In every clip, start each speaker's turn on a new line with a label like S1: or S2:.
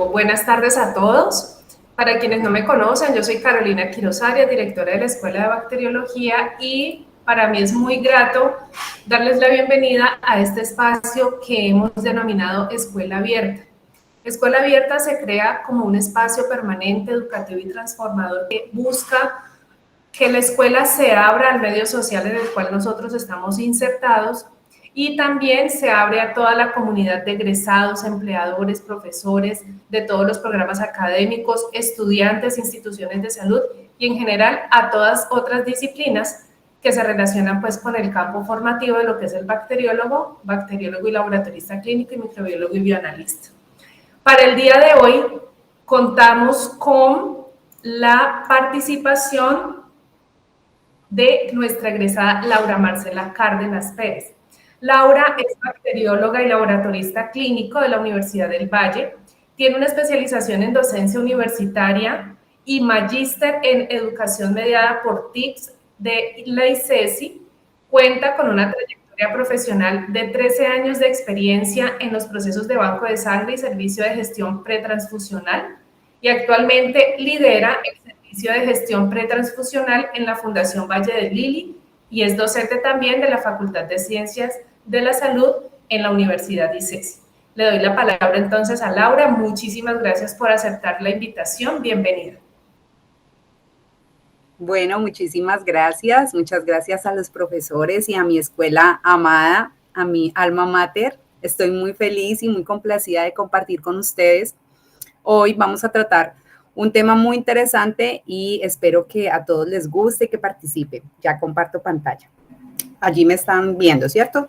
S1: Listo, buenas tardes a todos. Para quienes no me conocen, yo soy Carolina Quiroz Arias, directora de la Escuela de Bacteriología, y para mí es muy grato darles la bienvenida a este espacio que hemos denominado Escuela Abierta. Escuela Abierta se crea como un espacio permanente, educativo y transformador que busca que la escuela se abra al medio social en el cual nosotros estamos insertados y también se abre a toda la comunidad de egresados, empleadores, profesores de todos los programas académicos, estudiantes, instituciones de salud y en general a todas otras disciplinas que se relacionan pues con el campo formativo de lo que es el bacteriólogo y laboratorista clínico y microbiólogo y bioanalista. Para el día de hoy contamos con la participación de nuestra egresada Laura Marcela Cárdenas Pérez. Laura es bacterióloga y laboratorista clínico de la Universidad del Valle, tiene una especialización en docencia universitaria y magíster en educación mediada por TICS de la ICESI, cuenta con una trayectoria profesional de 13 años de experiencia en los procesos de banco de sangre y servicio de gestión pretransfusional y actualmente lidera el servicio de gestión pretransfusional en la Fundación Valle del Lili y es docente también de la Facultad de Ciencias de la Salud en la Universidad ICESI. Le doy la palabra entonces a Laura. Muchísimas gracias por aceptar la invitación. Bienvenida.
S2: Bueno, muchísimas gracias. Muchas gracias a los profesores y a mi escuela amada, a mi alma mater. Estoy muy feliz y muy complacida de compartir con ustedes. Hoy vamos a tratar un tema muy interesante y espero que a todos les guste y que participen. Ya comparto pantalla. Allí me están viendo, ¿cierto?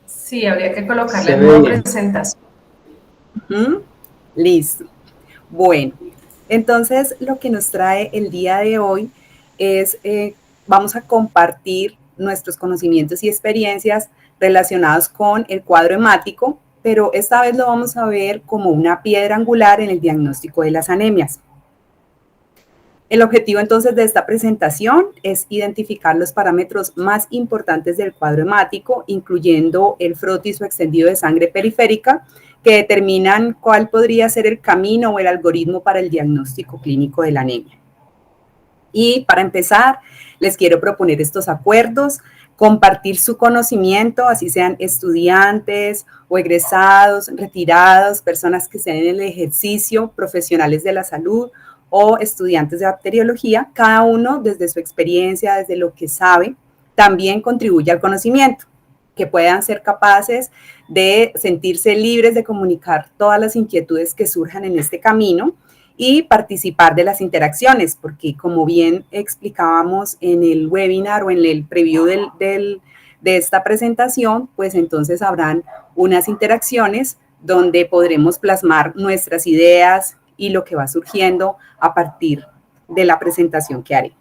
S1: Sí, habría que colocarle el modo presentación.
S2: Listo. Bueno, entonces lo que nos trae el día de hoy es, vamos a compartir nuestros conocimientos y experiencias relacionados con el cuadro hemático, pero esta vez lo vamos a ver como una piedra angular en el diagnóstico de las anemias. El objetivo entonces de esta presentación es identificar los parámetros más importantes del cuadro hemático, incluyendo el frotis o extendido de sangre periférica, que determinan cuál podría ser el camino o el algoritmo para el diagnóstico clínico de la anemia. Y para empezar, les quiero proponer estos acuerdos, compartir su conocimiento, así sean estudiantes o egresados, retirados, personas que estén en el ejercicio, profesionales de la salud o estudiantes de bacteriología, cada uno desde su experiencia, desde lo que sabe, también contribuye al conocimiento, que puedan ser capaces de sentirse libres de comunicar todas las inquietudes que surjan en este camino y participar de las interacciones, porque como bien explicábamos en el webinar o en el preview de esta presentación, pues entonces habrán unas interacciones donde podremos plasmar nuestras ideas y lo que va surgiendo a partir de la presentación que haré.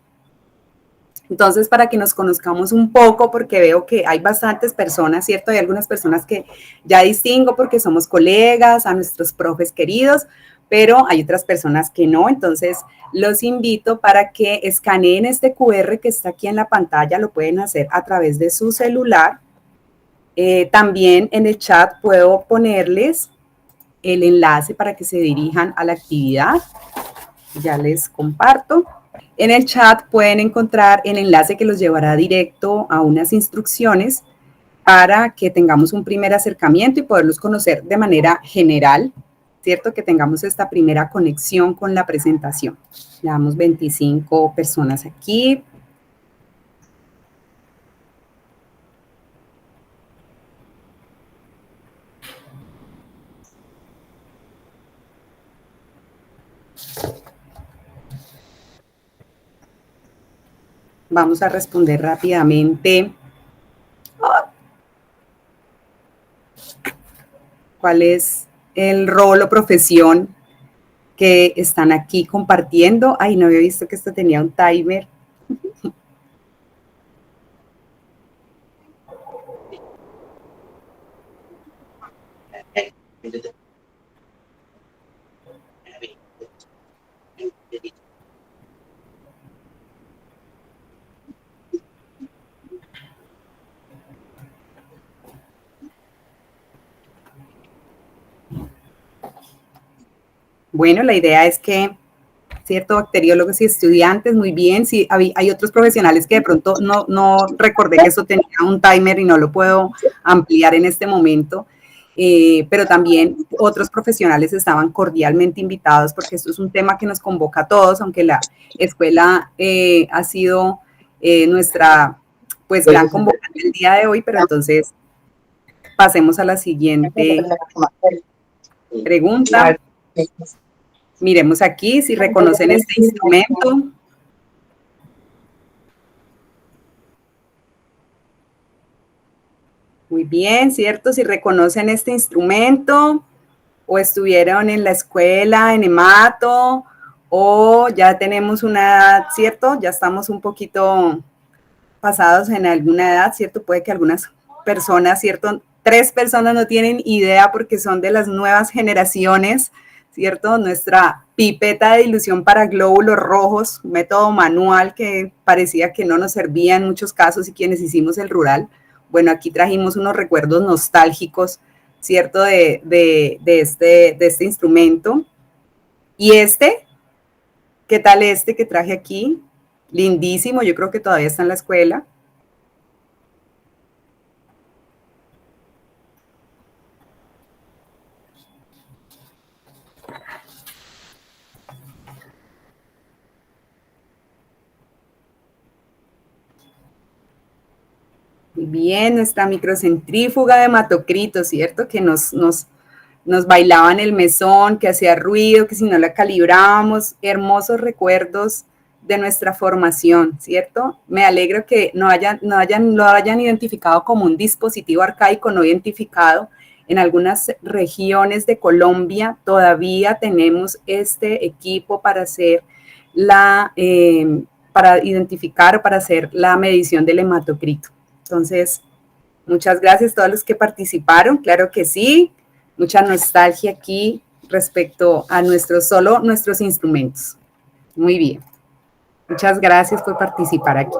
S2: Entonces, para que nos conozcamos un poco, porque veo que hay bastantes personas, ¿cierto? Hay algunas personas que ya distingo porque somos colegas, a nuestros profes queridos, pero hay otras personas que no. Entonces, los invito para que escaneen este QR que está aquí en la pantalla, lo pueden hacer a través de su celular. También en el chat puedo ponerles el enlace para que se dirijan a la actividad. Ya les comparto. En el chat pueden encontrar el enlace que los llevará directo a unas instrucciones para que tengamos un primer acercamiento y poderlos conocer de manera general, ¿cierto? Que tengamos esta primera conexión con la presentación. Llevamos 25 personas aquí. Vamos a responder rápidamente. ¿Cuál es el rol o profesión que están aquí compartiendo? Ay, no había visto que esto tenía un timer. Bueno, la idea es que, ¿cierto? Bacteriólogos y estudiantes, muy bien. Sí, hay otros profesionales que de pronto no recordé que eso tenía un timer y no lo puedo ampliar en este momento. Pero también otros profesionales estaban cordialmente invitados porque esto es un tema que nos convoca a todos, aunque la escuela ha sido nuestra pues gran convocante el día de hoy, pero entonces pasemos a la siguiente pregunta. Miremos aquí si reconocen este instrumento. Muy bien, ¿cierto? Si reconocen este instrumento o estuvieron en la escuela, en hemato, o ya tenemos una edad, ¿cierto? Ya estamos un poquito pasados en alguna edad, ¿cierto? Puede que algunas personas, ¿cierto? 3 personas no tienen idea porque son de las nuevas generaciones, ¿cierto? Nuestra pipeta de dilución para glóbulos rojos, método manual que parecía que no nos servía en muchos casos y quienes hicimos el rural. Bueno, aquí trajimos unos recuerdos nostálgicos, ¿cierto? De este instrumento. Y ¿qué tal este que traje aquí? Lindísimo, yo creo que todavía está en la escuela. Muy bien, nuestra microcentrífuga de hematocrito, ¿cierto? Que nos bailaba en el mesón, que hacía ruido, que si no la calibrábamos, hermosos recuerdos de nuestra formación, ¿cierto? Me alegro que lo hayan identificado como un dispositivo arcaico no identificado. En algunas regiones de Colombia todavía tenemos este equipo para hacer para identificar o para hacer la medición del hematocrito. Entonces, muchas gracias a todos los que participaron, claro que sí, mucha nostalgia aquí respecto a solo nuestros instrumentos. Muy bien, muchas gracias por participar aquí.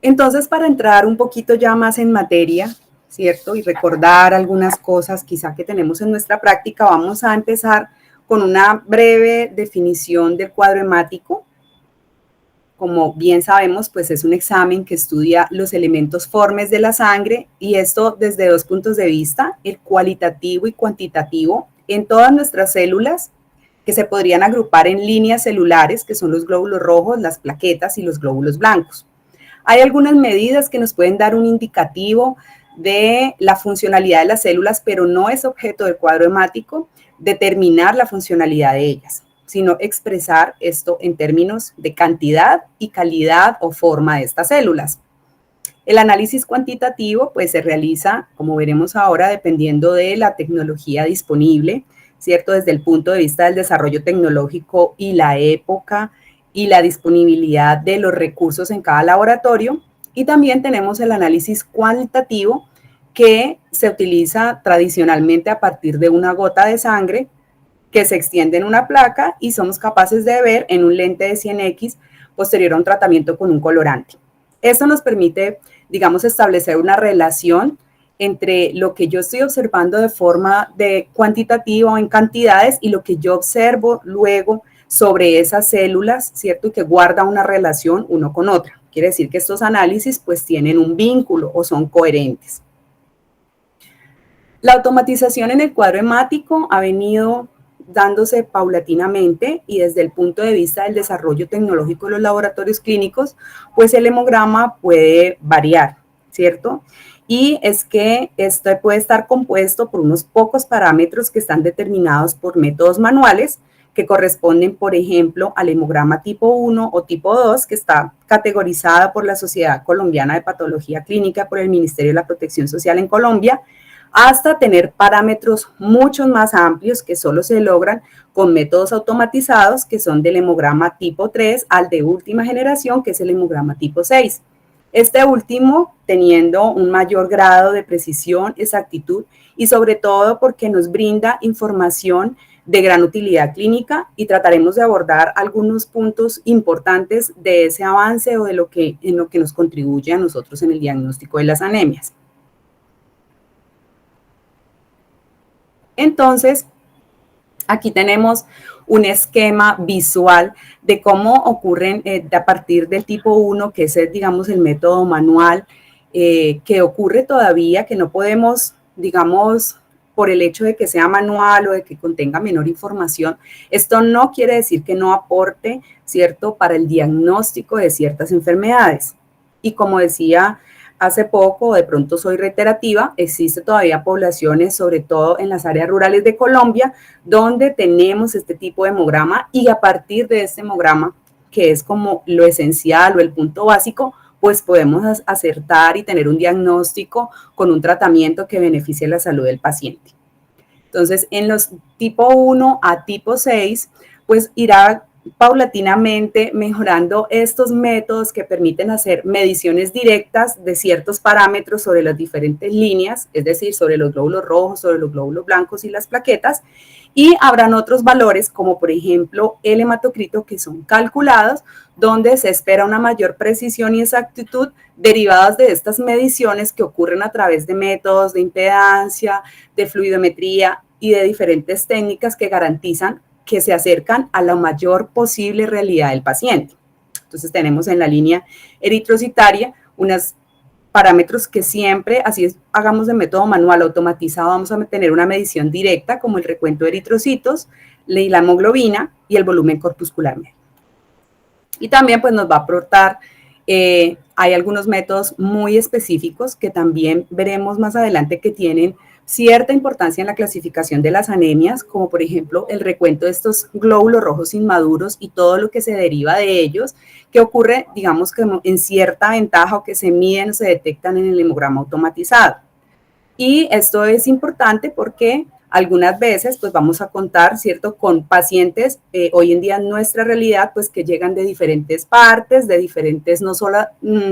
S2: Entonces, para entrar un poquito ya más en materia, ¿cierto? Y recordar algunas cosas quizá que tenemos en nuestra práctica, vamos a empezar con una breve definición del cuadro hemático. Como bien sabemos, pues es un examen que estudia los elementos formes de la sangre y esto desde 2 puntos de vista, el cualitativo y cuantitativo, en todas nuestras células que se podrían agrupar en líneas celulares, que son los glóbulos rojos, las plaquetas y los glóbulos blancos. Hay algunas medidas que nos pueden dar un indicativo de la funcionalidad de las células, pero no es objeto del cuadro hemático determinar la funcionalidad de ellas, sino expresar esto en términos de cantidad y calidad o forma de estas células. El análisis cuantitativo pues se realiza, como veremos ahora, dependiendo de la tecnología disponible, ¿cierto? Desde el punto de vista del desarrollo tecnológico y la época y la disponibilidad de los recursos en cada laboratorio. Y también tenemos el análisis cualitativo que se utiliza tradicionalmente a partir de una gota de sangre que se extiende en una placa y somos capaces de ver en un lente de 100X posterior a un tratamiento con un colorante. Esto nos permite, digamos, establecer una relación entre lo que yo estoy observando de forma cuantitativa o en cantidades y lo que yo observo luego sobre esas células, ¿cierto? Y que guarda una relación uno con otra. Quiere decir que estos análisis pues tienen un vínculo o son coherentes. La automatización en el cuadro hemático ha venido dándose paulatinamente y desde el punto de vista del desarrollo tecnológico de los laboratorios clínicos, pues el hemograma puede variar, ¿cierto? Y es que esto puede estar compuesto por unos pocos parámetros que están determinados por métodos manuales que corresponden, por ejemplo, al hemograma tipo 1 o tipo 2, que está categorizada por la Sociedad Colombiana de Patología Clínica, por el Ministerio de la Protección Social en Colombia, hasta tener parámetros mucho más amplios que solo se logran con métodos automatizados que son del hemograma tipo 3 al de última generación, que es el hemograma tipo 6. Este último teniendo un mayor grado de precisión, exactitud y sobre todo porque nos brinda información de gran utilidad clínica y trataremos de abordar algunos puntos importantes de ese avance o de en lo que nos contribuye a nosotros en el diagnóstico de las anemias. Entonces, aquí tenemos un esquema visual de cómo ocurren a partir del tipo 1, que es, digamos, el método manual, que ocurre todavía, que no podemos, digamos, por el hecho de que sea manual o de que contenga menor información, esto no quiere decir que no aporte, ¿cierto?, para el diagnóstico de ciertas enfermedades. Y como decía hace poco, de pronto soy reiterativa, existe todavía poblaciones, sobre todo en las áreas rurales de Colombia, donde tenemos este tipo de hemograma y a partir de este hemograma, que es como lo esencial o el punto básico, pues podemos acertar y tener un diagnóstico con un tratamiento que beneficie la salud del paciente. Entonces, en los tipo 1 a tipo 6, pues irá paulatinamente mejorando estos métodos que permiten hacer mediciones directas de ciertos parámetros sobre las diferentes líneas, es decir, sobre los glóbulos rojos, sobre los glóbulos blancos y las plaquetas, y habrán otros valores como por ejemplo el hematocrito que son calculados, donde se espera una mayor precisión y exactitud derivadas de estas mediciones que ocurren a través de métodos de impedancia, de fluidometría y de diferentes técnicas que garantizan que se acercan a la mayor posible realidad del paciente. Entonces tenemos en la línea eritrocitaria unos parámetros que siempre, así es, hagamos de método manual automatizado, vamos a tener una medición directa como el recuento de eritrocitos, la hemoglobina y el volumen corpuscular medio. Y también pues nos va a aportar, hay algunos métodos muy específicos que también veremos más adelante que tienen cierta importancia en la clasificación de las anemias, como por ejemplo el recuento de estos glóbulos rojos inmaduros y todo lo que se deriva de ellos, que ocurre, digamos, que en cierta ventaja o que se miden o se detectan en el hemograma automatizado. Y esto es importante porque algunas veces pues vamos a contar, ¿cierto?, con pacientes, hoy en día en nuestra realidad, pues que llegan de diferentes partes, de diferentes no solo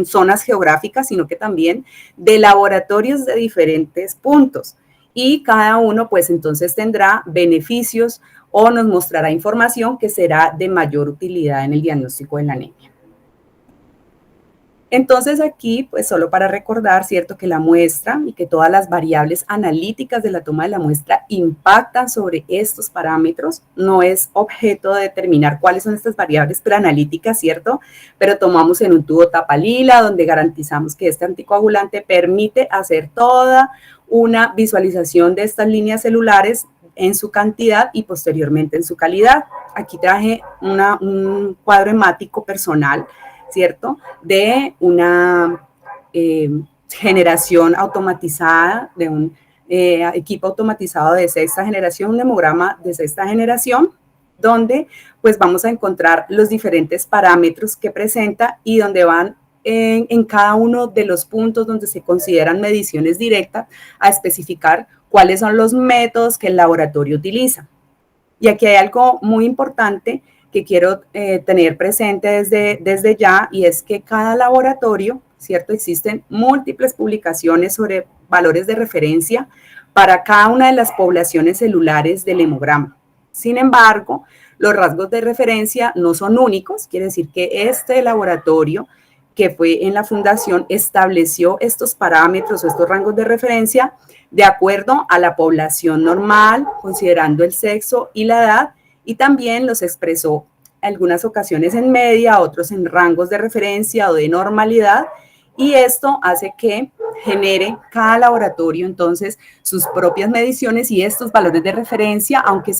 S2: zonas geográficas, sino que también de laboratorios de diferentes puntos. Y cada uno pues entonces tendrá beneficios o nos mostrará información que será de mayor utilidad en el diagnóstico de la anemia. Entonces aquí, pues solo para recordar, ¿cierto?, que la muestra y que todas las variables analíticas de la toma de la muestra impactan sobre estos parámetros. No es objeto de determinar cuáles son estas variables preanalíticas, ¿cierto? Pero tomamos en un tubo tapa lila donde garantizamos que este anticoagulante permite hacer toda una visualización de estas líneas celulares en su cantidad y posteriormente en su calidad. Aquí traje un cuadro hemático personal, ¿cierto?, de una generación automatizada, de un equipo automatizado de sexta generación, un hemograma de sexta generación, donde pues vamos a encontrar los diferentes parámetros que presenta y donde van en cada uno de los puntos donde se consideran mediciones directas a especificar cuáles son los métodos que el laboratorio utiliza. Y aquí hay algo muy importante que quiero tener presente desde ya, y es que cada laboratorio, ¿cierto?, existen múltiples publicaciones sobre valores de referencia para cada una de las poblaciones celulares del hemograma. Sin embargo, los rasgos de referencia no son únicos, quiere decir que este laboratorio que fue en la fundación estableció estos parámetros o estos rangos de referencia de acuerdo a la población normal, considerando el sexo y la edad, y también los expresó algunas ocasiones en media, otros en rangos de referencia o de normalidad, y esto hace que genere cada laboratorio entonces sus propias mediciones y estos valores de referencia, aunque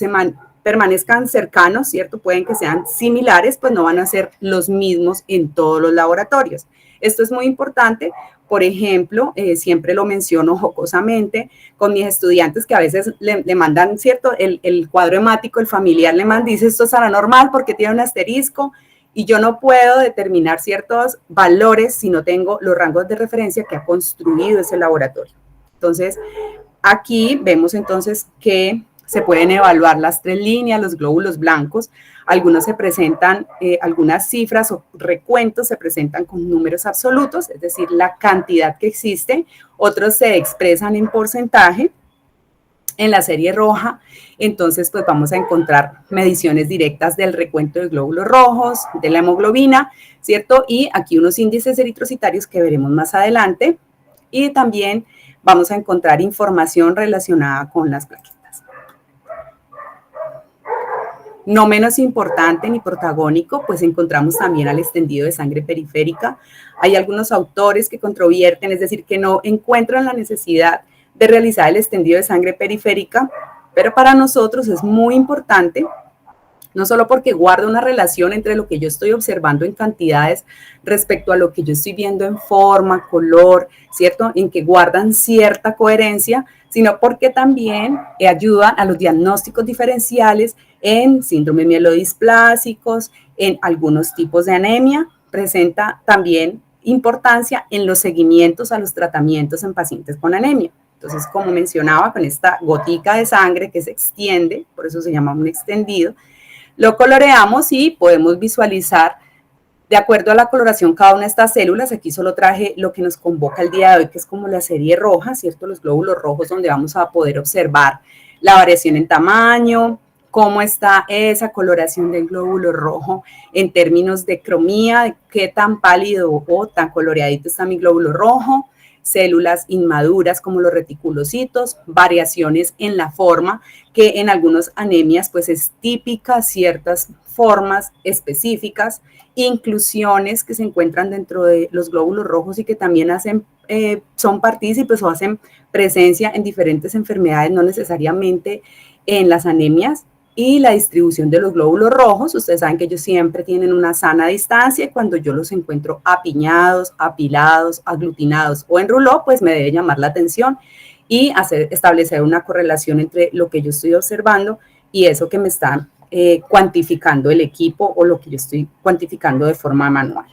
S2: permanezcan cercanos, ¿cierto?, pueden que sean similares, pues no van a ser los mismos en todos los laboratorios. Esto es muy importante. Por ejemplo, siempre lo menciono jocosamente con mis estudiantes que a veces le mandan, ¿cierto?, el cuadro hemático, el familiar le manda, dice esto es anormal porque tiene un asterisco y yo no puedo determinar ciertos valores si no tengo los rangos de referencia que ha construido ese laboratorio. Entonces, aquí vemos entonces que se pueden evaluar las tres líneas, los glóbulos blancos. Algunos se presentan, algunas cifras o recuentos se presentan con números absolutos, es decir, la cantidad que existe. Otros se expresan en porcentaje. En la serie roja, entonces, pues vamos a encontrar mediciones directas del recuento de glóbulos rojos, de la hemoglobina, ¿cierto? Y aquí unos índices eritrocitarios que veremos más adelante. Y también vamos a encontrar información relacionada con las plaquetas. No menos importante ni protagónico, pues encontramos también al extendido de sangre periférica. Hay algunos autores que controvierten, es decir, que no encuentran la necesidad de realizar el extendido de sangre periférica, pero para nosotros es muy importante, no solo porque guarda una relación entre lo que yo estoy observando en cantidades respecto a lo que yo estoy viendo en forma, color, ¿cierto? En que guardan cierta coherencia, sino porque también ayudan a los diagnósticos diferenciales en síndromes mielodisplásicos, en algunos tipos de anemia. Presenta también importancia en los seguimientos a los tratamientos en pacientes con anemia. Entonces, como mencionaba, con esta gotica de sangre que se extiende, por eso se llama un extendido, lo coloreamos y podemos visualizar de acuerdo a la coloración cada una de estas células. Aquí solo traje lo que nos convoca el día de hoy, que es como la serie roja, ¿cierto? Los glóbulos rojos, donde vamos a poder observar la variación en tamaño, cómo está esa coloración del glóbulo rojo en términos de cromía, de qué tan pálido o tan coloreadito está mi glóbulo rojo, células inmaduras como los reticulocitos, variaciones en la forma, que en algunas anemias pues es típica, ciertas formas específicas, inclusiones que se encuentran dentro de los glóbulos rojos y que también hacen, son partícipes o hacen presencia en diferentes enfermedades, no necesariamente en las anemias. Y la distribución de los glóbulos rojos, ustedes saben que ellos siempre tienen una sana distancia y cuando yo los encuentro apiñados, apilados, aglutinados o en rouleau, pues me debe llamar la atención y establecer una correlación entre lo que yo estoy observando y eso que me está cuantificando el equipo o lo que yo estoy cuantificando de forma manual.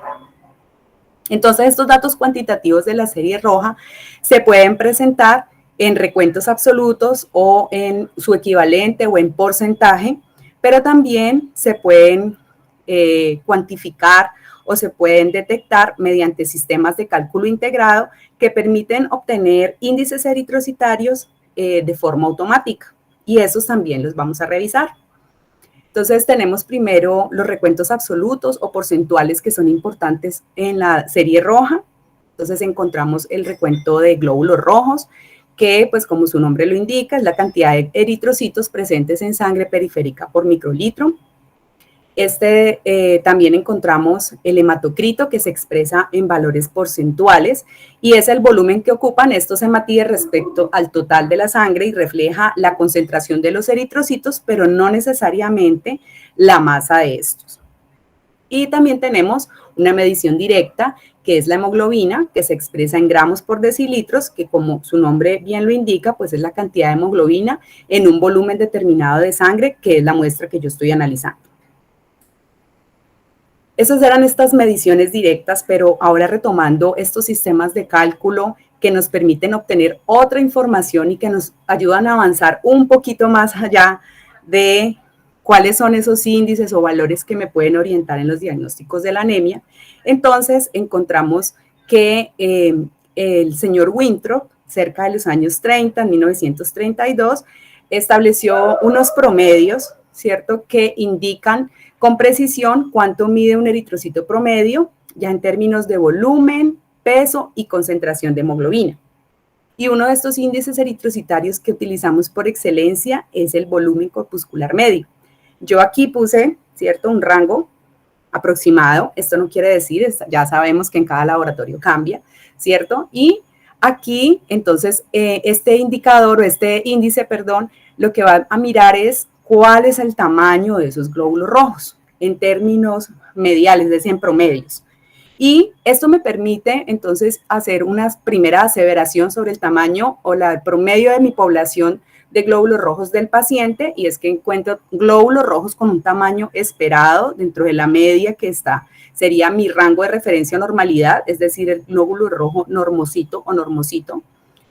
S2: Entonces, estos datos cuantitativos de la serie roja se pueden presentar en recuentos absolutos o en su equivalente o en porcentaje, pero también se pueden cuantificar o se pueden detectar mediante sistemas de cálculo integrado que permiten obtener índices eritrocitarios de forma automática, y esos también los vamos a revisar. Entonces tenemos primero los recuentos absolutos o porcentuales que son importantes en la serie roja. Entonces encontramos el recuento de glóbulos rojos, que pues como su nombre lo indica, es la cantidad de eritrocitos presentes en sangre periférica por microlitro. También encontramos el hematocrito, que se expresa en valores porcentuales y es el volumen que ocupan estos hematíes respecto al total de la sangre y refleja la concentración de los eritrocitos, pero no necesariamente la masa de estos. Y también tenemos una medición directa, que es la hemoglobina, que se expresa en gramos por decilitros, que como su nombre bien lo indica, pues es la cantidad de hemoglobina en un volumen determinado de sangre, que es la muestra que yo estoy analizando. Esas eran estas mediciones directas, pero ahora retomando estos sistemas de cálculo que nos permiten obtener otra información y que nos ayudan a avanzar un poquito más allá de cuáles son esos índices o valores que me pueden orientar en los diagnósticos de la anemia. Entonces encontramos que el señor Winthrop, cerca de los años 30, en 1932, estableció unos promedios, ¿cierto?, que indican con precisión cuánto mide un eritrocito promedio, ya en términos de volumen, peso y concentración de hemoglobina. Y uno de estos índices eritrocitarios que utilizamos por excelencia es el volumen corpuscular medio. Yo aquí puse, ¿cierto?, un rango aproximado. Esto no quiere decir, ya sabemos que en cada laboratorio cambia, ¿cierto? Y aquí, entonces, este indicador o este índice, perdón, lo que va a mirar es cuál es el tamaño de esos glóbulos rojos en términos mediales, es decir, en promedios. Y esto me permite entonces hacer una primera aseveración sobre el tamaño o el promedio de mi población de glóbulos rojos del paciente, y es que encuentro glóbulos rojos con un tamaño esperado dentro de la media que sería mi rango de referencia o normalidad, es decir, el glóbulo rojo normocito o normocito.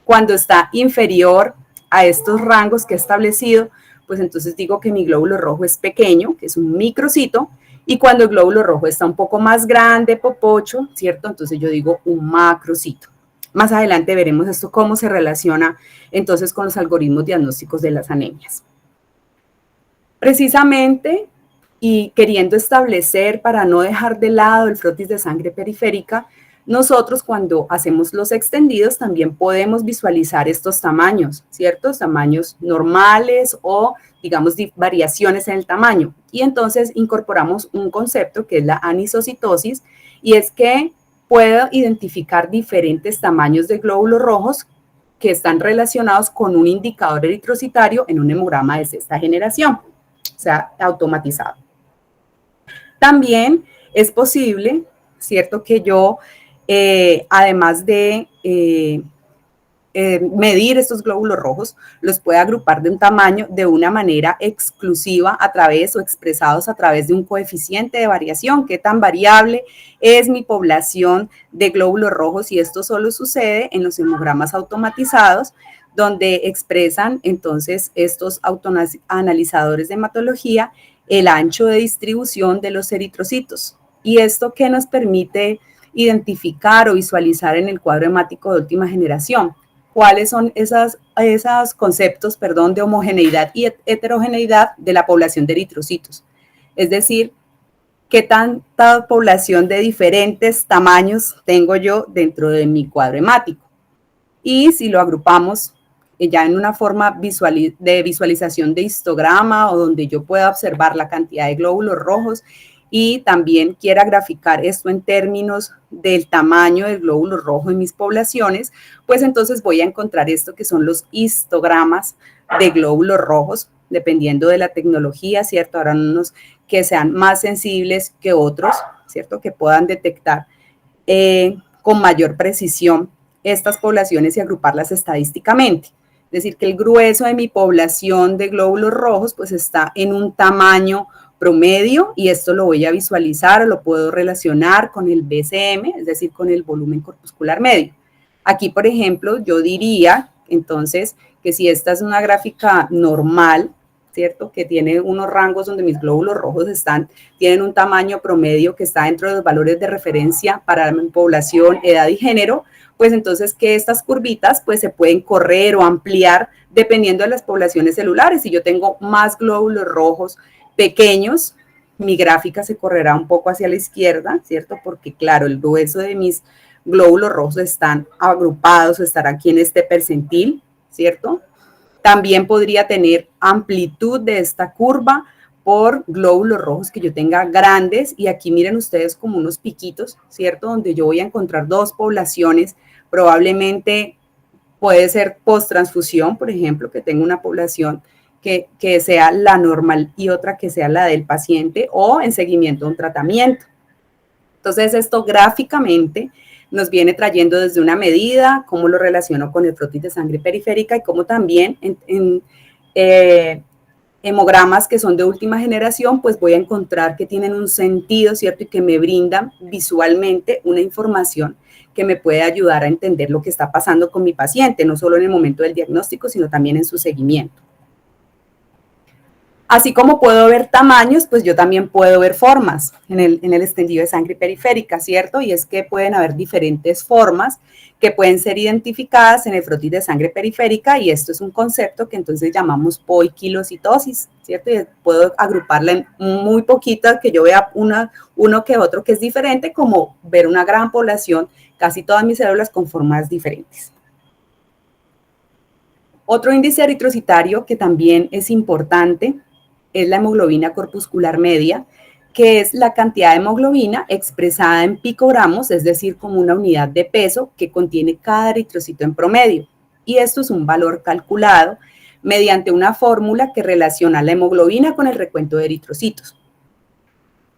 S2: Cuando está inferior a estos rangos que he establecido, pues entonces digo que mi glóbulo rojo es pequeño, que es un microcito, y cuando el glóbulo rojo está un poco más grande, popocho, ¿cierto? Entonces yo digo un macrocito. Más adelante veremos esto cómo se relaciona entonces con los algoritmos diagnósticos de las anemias. Precisamente, y queriendo establecer, para no dejar de lado el frotis de sangre periférica, nosotros cuando hacemos los extendidos también podemos visualizar estos tamaños, ¿cierto? Tamaños normales o, digamos, variaciones en el tamaño. Y entonces incorporamos un concepto que es la anisocitosis, y es que puedo identificar diferentes tamaños de glóbulos rojos que están relacionados con un indicador eritrocitario en un hemograma de sexta generación, o sea, automatizado. También es posible, ¿cierto?, que yo, además de medir estos glóbulos rojos, los pueda agrupar de un tamaño de una manera exclusiva a través o expresados a través de un coeficiente de variación. ¿Qué tan variable es mi población de glóbulos rojos? Y esto solo sucede en los hemogramas automatizados, donde expresan entonces estos autoanalizadores de hematología el ancho de distribución de los eritrocitos. ¿Y esto qué nos permite identificar o visualizar en el cuadro hemático de última generación? ¿Cuáles son esos conceptos, de homogeneidad y heterogeneidad de la población de eritrocitos? Es decir, ¿qué tanta población de diferentes tamaños tengo yo dentro de mi cuadro hemático? Y si lo agrupamos ya en una forma de visualización de histograma, o donde yo pueda observar la cantidad de glóbulos rojos y también quiera graficar esto en términos del tamaño del glóbulo rojo en mis poblaciones, pues entonces voy a encontrar esto que son los histogramas de glóbulos rojos, dependiendo de la tecnología, ¿cierto? Habrá unos que sean más sensibles que otros, ¿cierto? Que puedan detectar con mayor precisión estas poblaciones y agruparlas estadísticamente. Es decir, que el grueso de mi población de glóbulos rojos pues está en un tamaño promedio, y esto lo voy a visualizar o lo puedo relacionar con el BCM, es decir, con el volumen corpuscular medio. Aquí, por ejemplo, yo diría entonces que si esta es una gráfica normal, ¿cierto?, que tiene unos rangos donde mis glóbulos rojos tienen un tamaño promedio que está dentro de los valores de referencia para mi población, edad y género, pues entonces que estas curvitas pues se pueden correr o ampliar dependiendo de las poblaciones celulares. Si yo tengo más glóbulos rojos pequeños, mi gráfica se correrá un poco hacia la izquierda, ¿cierto? Porque claro, el grueso de mis glóbulos rojos están agrupados o estarán aquí en este percentil, ¿cierto? También podría tener amplitud de esta curva por glóbulos rojos que yo tenga grandes, y aquí miren ustedes como unos piquitos, ¿cierto? Donde yo voy a encontrar dos poblaciones, probablemente puede ser post-transfusión, por ejemplo, que tenga una población que sea la normal y otra que sea la del paciente, o en seguimiento de un tratamiento. Entonces, esto gráficamente nos viene trayendo desde una medida, cómo lo relaciono con el frotis de sangre periférica, y cómo también en hemogramas que son de última generación, pues voy a encontrar que tienen un sentido, ¿cierto? Y que me brindan visualmente una información que me puede ayudar a entender lo que está pasando con mi paciente, no solo en el momento del diagnóstico, sino también en su seguimiento. Así como puedo ver tamaños, pues yo también puedo ver formas en el extendido de sangre periférica, ¿cierto? Y es que pueden haber diferentes formas que pueden ser identificadas en el frotis de sangre periférica, y esto es un concepto que entonces llamamos poiquilocitosis, ¿cierto? Y puedo agruparla en muy poquitas, que yo vea uno que otro que es diferente, como ver una gran población, casi todas mis células con formas diferentes. Otro índice eritrocitario que también es importante es la hemoglobina corpuscular media, que es la cantidad de hemoglobina expresada en picogramos, es decir, como una unidad de peso que contiene cada eritrocito en promedio. Y esto es un valor calculado mediante una fórmula que relaciona la hemoglobina con el recuento de eritrocitos.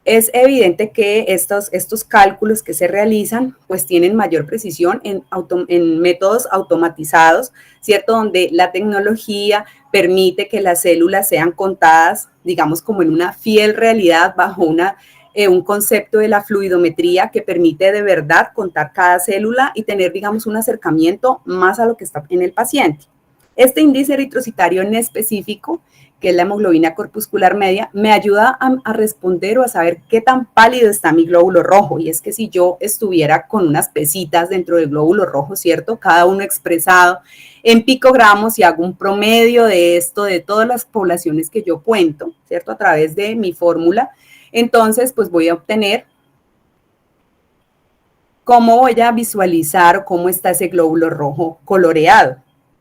S2: Es evidente que estos cálculos que se realizan pues tienen mayor precisión en métodos automatizados, ¿cierto? Donde la tecnología permite que las células sean contadas, digamos, como en una fiel realidad, bajo un concepto de la fluidometría que permite de verdad contar cada célula y tener, digamos, un acercamiento más a lo que está en el paciente. Este índice eritrocitario en específico, que es la hemoglobina corpuscular media, me ayuda a responder o a saber qué tan pálido está mi glóbulo rojo. Y es que si yo estuviera con unas pesitas dentro del glóbulo rojo, ¿cierto? Cada uno expresado en picogramos, y hago un promedio de esto, de todas las poblaciones que yo cuento, ¿cierto? A través de mi fórmula, entonces pues voy a obtener ¿cómo voy a visualizar cómo está ese glóbulo rojo coloreado?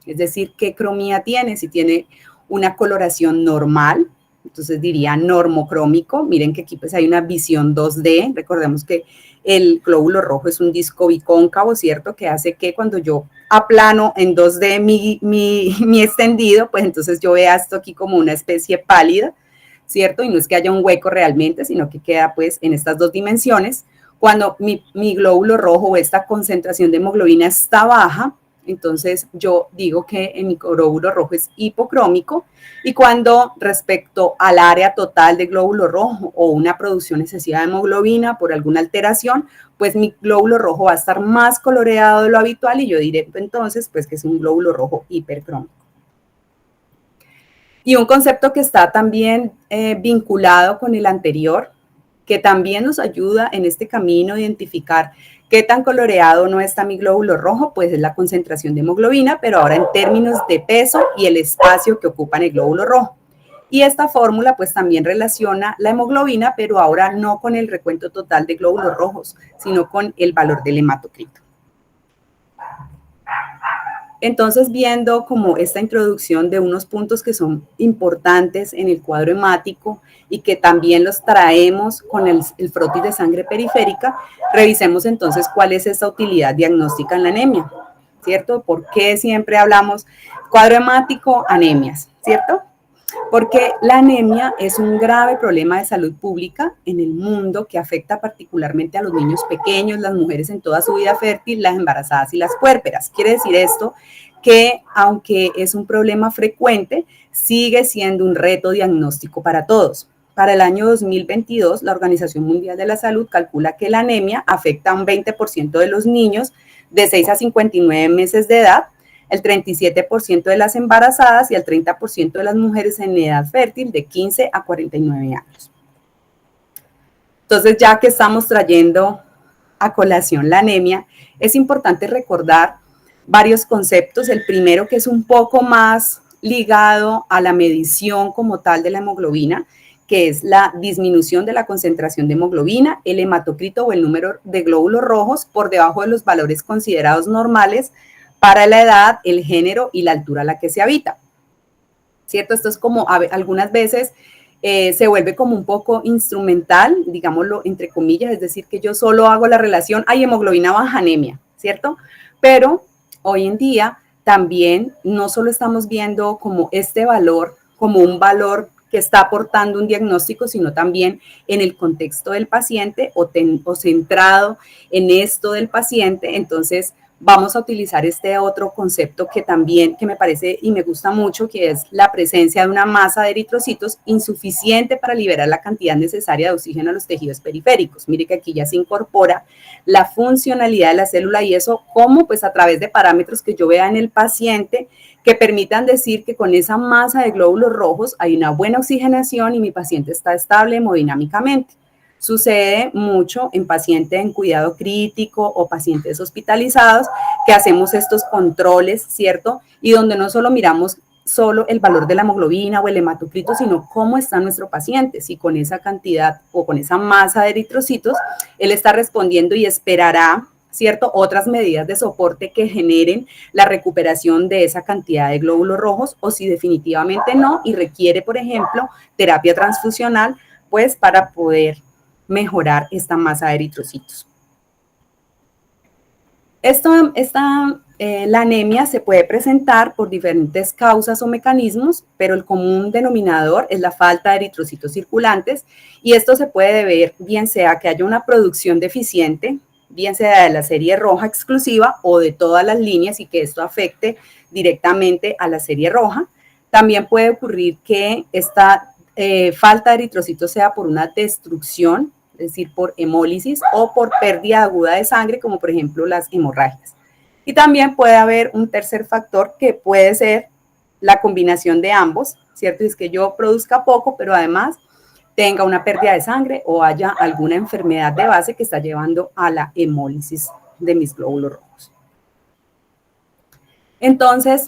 S2: Es decir, ¿qué cromía tiene? Si tiene una coloración normal, entonces diría normocrómico. Miren que aquí pues hay una visión 2D. Recordemos que el glóbulo rojo es un disco bicóncavo, ¿cierto? Que hace que cuando yo aplano en 2D mi extendido, pues entonces yo vea esto aquí como una especie pálida, ¿cierto? Y no es que haya un hueco realmente, sino que queda pues en estas dos dimensiones. Cuando mi glóbulo rojo o esta concentración de hemoglobina está baja, entonces yo digo que mi glóbulo rojo es hipocrómico, y cuando respecto al área total de glóbulo rojo o una producción excesiva de hemoglobina por alguna alteración, pues mi glóbulo rojo va a estar más coloreado de lo habitual y yo diré entonces pues que es un glóbulo rojo hipercrómico. Y un concepto que está también vinculado con el anterior, que también nos ayuda en este camino a identificar qué tan coloreado no está mi glóbulo rojo, pues es la concentración de hemoglobina, pero ahora en términos de peso y el espacio que ocupa en el glóbulo rojo. Y esta fórmula pues también relaciona la hemoglobina, pero ahora no con el recuento total de glóbulos rojos, sino con el valor del hematocrito. Entonces, viendo como esta introducción de unos puntos que son importantes en el cuadro hemático y que también los traemos con el frotis de sangre periférica, revisemos entonces cuál es esa utilidad diagnóstica en la anemia, ¿cierto? ¿Por qué siempre hablamos cuadro hemático, anemias, ¿cierto? Porque la anemia es un grave problema de salud pública en el mundo que afecta particularmente a los niños pequeños, las mujeres en toda su vida fértil, las embarazadas y las puérperas. Quiere decir esto que, aunque es un problema frecuente, sigue siendo un reto diagnóstico para todos. Para el año 2022, la Organización Mundial de la Salud calcula que la anemia afecta a un 20% de los niños de 6 a 59 meses de edad, el 37% de las embarazadas y el 30% de las mujeres en edad fértil de 15 a 49 años. Entonces, ya que estamos trayendo a colación la anemia, es importante recordar varios conceptos. El primero, que es un poco más ligado a la medición como tal de la hemoglobina, que es la disminución de la concentración de hemoglobina, el hematocrito o el número de glóbulos rojos por debajo de los valores considerados normales para la edad, el género y la altura a la que se habita, ¿cierto? Esto es como algunas veces se vuelve como un poco instrumental, digámoslo entre comillas, es decir, que yo solo hago la relación, hay hemoglobina baja, anemia, ¿cierto? Pero hoy en día también no solo estamos viendo como este valor, como un valor que está aportando un diagnóstico, sino también en el contexto del paciente o centrado en esto del paciente. Entonces, vamos a utilizar este otro concepto que también, que me parece y me gusta mucho, que es la presencia de una masa de eritrocitos insuficiente para liberar la cantidad necesaria de oxígeno a los tejidos periféricos. Mire que aquí ya se incorpora la funcionalidad de la célula y eso como pues a través de parámetros que yo vea en el paciente que permitan decir que con esa masa de glóbulos rojos hay una buena oxigenación y mi paciente está estable hemodinámicamente. Sucede mucho en pacientes en cuidado crítico o pacientes hospitalizados que hacemos estos controles, ¿cierto? Y donde no solo miramos solo el valor de la hemoglobina o el hematocrito, sino cómo está nuestro paciente, si con esa cantidad o con esa masa de eritrocitos, él está respondiendo y esperará, ¿cierto?, otras medidas de soporte que generen la recuperación de esa cantidad de glóbulos rojos, o si definitivamente no y requiere, por ejemplo, terapia transfusional, pues para poder mejorar esta masa de eritrocitos. La anemia se puede presentar por diferentes causas o mecanismos, pero el común denominador es la falta de eritrocitos circulantes y esto se puede deber bien sea que haya una producción deficiente, bien sea de la serie roja exclusiva o de todas las líneas y que esto afecte directamente a la serie roja. También puede ocurrir que esta falta de eritrocitos sea por una destrucción, es decir, por hemólisis o por pérdida aguda de sangre, como por ejemplo las hemorragias. Y también puede haber un tercer factor que puede ser la combinación de ambos, ¿cierto? Es que yo produzca poco, pero además tenga una pérdida de sangre o haya alguna enfermedad de base que está llevando a la hemólisis de mis glóbulos rojos. Entonces,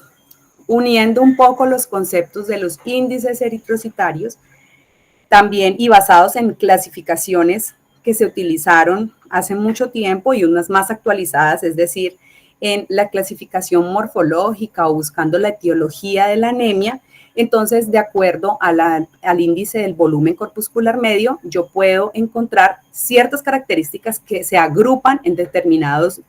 S2: uniendo un poco los conceptos de los índices eritrocitarios, también y basados en clasificaciones que se utilizaron hace mucho tiempo y unas más actualizadas, es decir, en la clasificación morfológica o buscando la etiología de la anemia. Entonces, de acuerdo al índice del volumen corpuscular medio, yo puedo encontrar ciertas características que se agrupan en determinadas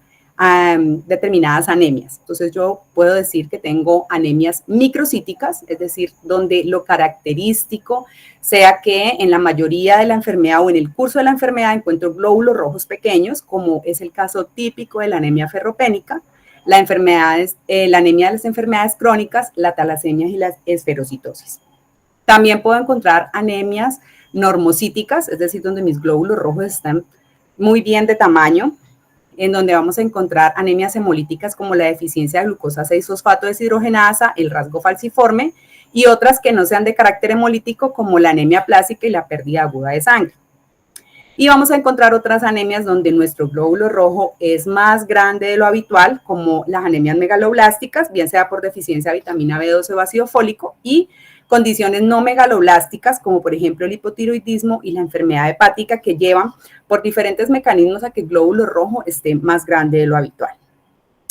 S2: anemias. Entonces, yo puedo decir que tengo anemias microcíticas, es decir, donde lo característico sea que en la mayoría de la enfermedad o en el curso de la enfermedad encuentro glóbulos rojos pequeños, como es el caso típico de la anemia ferropénica, la anemia de las enfermedades crónicas, la talasemia y la esferocitosis. También puedo encontrar anemias normocíticas, es decir, donde mis glóbulos rojos están muy bien de tamaño, en donde vamos a encontrar anemias hemolíticas como la deficiencia de glucosa 6-fosfato deshidrogenasa, el rasgo falciforme, y otras que no sean de carácter hemolítico como la anemia plástica y la pérdida aguda de sangre. Y vamos a encontrar otras anemias donde nuestro glóbulo rojo es más grande de lo habitual, como las anemias megaloblásticas, bien sea por deficiencia de vitamina B12 o ácido fólico, y condiciones no megaloblásticas, como por ejemplo el hipotiroidismo y la enfermedad hepática, que llevan por diferentes mecanismos a que el glóbulo rojo esté más grande de lo habitual.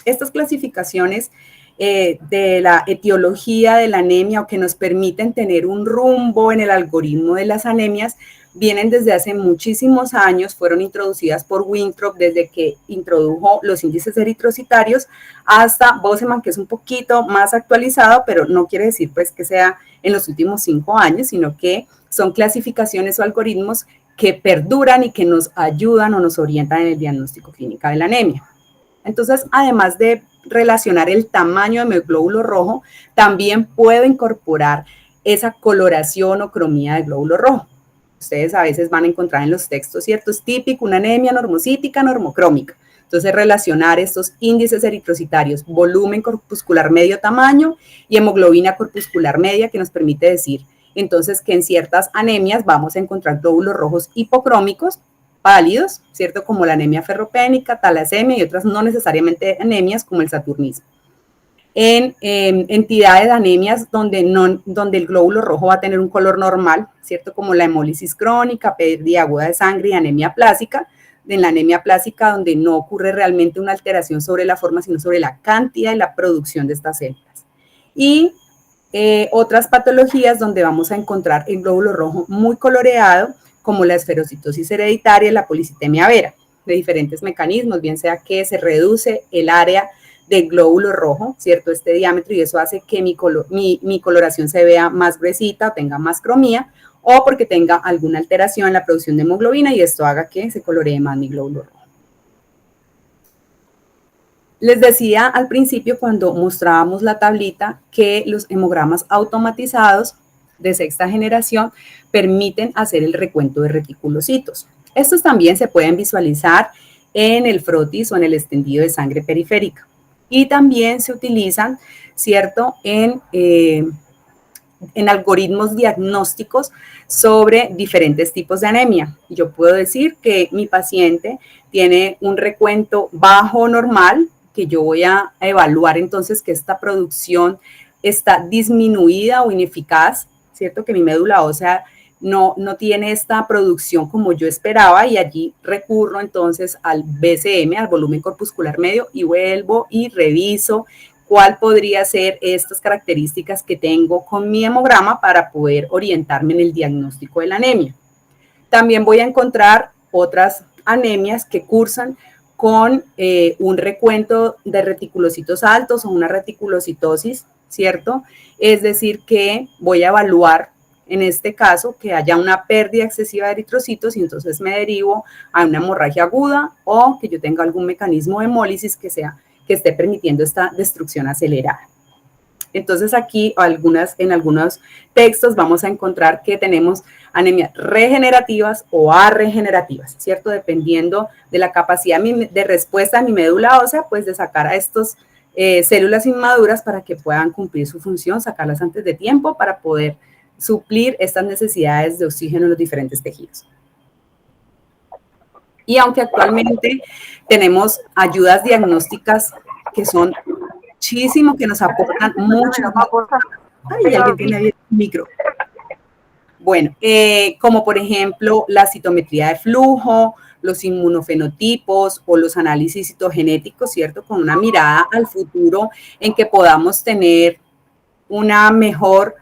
S2: Estas clasificaciones de la etiología de la anemia o que nos permiten tener un rumbo en el algoritmo de las anemias vienen desde hace muchísimos años, fueron introducidas por Winthrop desde que introdujo los índices eritrocitarios hasta Bosseman, que es un poquito más actualizado, pero no quiere decir pues que sea en los últimos 5 años, sino que son clasificaciones o algoritmos que perduran y que nos ayudan o nos orientan en el diagnóstico clínico de la anemia. Entonces, además de relacionar el tamaño de mi glóbulo rojo, también puedo incorporar esa coloración o cromía del glóbulo rojo. Ustedes a veces van a encontrar en los textos, ¿cierto? Es típico una anemia normocítica, normocrómica. Entonces, relacionar estos índices eritrocitarios, volumen corpuscular medio, tamaño, y hemoglobina corpuscular media, que nos permite decir, entonces, que en ciertas anemias vamos a encontrar glóbulos rojos hipocrómicos, pálidos, ¿cierto? Como la anemia ferropénica, talasemia y otras no necesariamente anemias como el saturnismo. En entidades de anemias donde el glóbulo rojo va a tener un color normal, ¿cierto? Como la hemólisis crónica, pérdida aguda de sangre y anemia plástica. En la anemia plástica donde no ocurre realmente una alteración sobre la forma, sino sobre la cantidad y la producción de estas células. Y otras patologías donde vamos a encontrar el glóbulo rojo muy coloreado, como la esferocitosis hereditaria y la policitemia vera, de diferentes mecanismos, bien sea que se reduce el área del glóbulo rojo, ¿cierto? Este diámetro, y eso hace que mi coloración se vea más gruesita o tenga más cromía, o porque tenga alguna alteración en la producción de hemoglobina y esto haga que se coloree más mi glóbulo rojo. Les decía al principio cuando mostrábamos la tablita que los hemogramas automatizados de sexta generación permiten hacer el recuento de reticulocitos. Estos también se pueden visualizar en el frotis o en el extendido de sangre periférica. Y también se utilizan, ¿cierto?, en algoritmos diagnósticos sobre diferentes tipos de anemia. Yo puedo decir que mi paciente tiene un recuento bajo o normal, que yo voy a evaluar entonces que esta producción está disminuida o ineficaz, ¿cierto? Que mi médula ósea no tiene esta producción como yo esperaba y allí recurro entonces al BCM, al volumen corpuscular medio, y vuelvo y reviso cuál podría ser estas características que tengo con mi hemograma para poder orientarme en el diagnóstico de la anemia. También voy a encontrar otras anemias que cursan con un recuento de reticulocitos altos o una reticulocitosis, ¿cierto? Es decir, que voy a evaluar en este caso que haya una pérdida excesiva de eritrocitos y entonces me derivo a una hemorragia aguda o que yo tenga algún mecanismo de hemólisis que esté permitiendo esta destrucción acelerada. Entonces aquí en algunos textos vamos a encontrar que tenemos anemias regenerativas o arregenerativas, ¿cierto? Dependiendo de la capacidad de respuesta de mi médula ósea, pues de sacar a estas células inmaduras para que puedan cumplir su función, sacarlas antes de tiempo para poder suplir estas necesidades de oxígeno en los diferentes tejidos. Y aunque actualmente tenemos ayudas diagnósticas que son muchísimo, que nos aportan mucho. Ay, alguien tiene abierto el micro. Bueno, como por ejemplo la citometría de flujo, los inmunofenotipos o los análisis citogenéticos, ¿cierto? Con una mirada al futuro en que podamos tener una mejor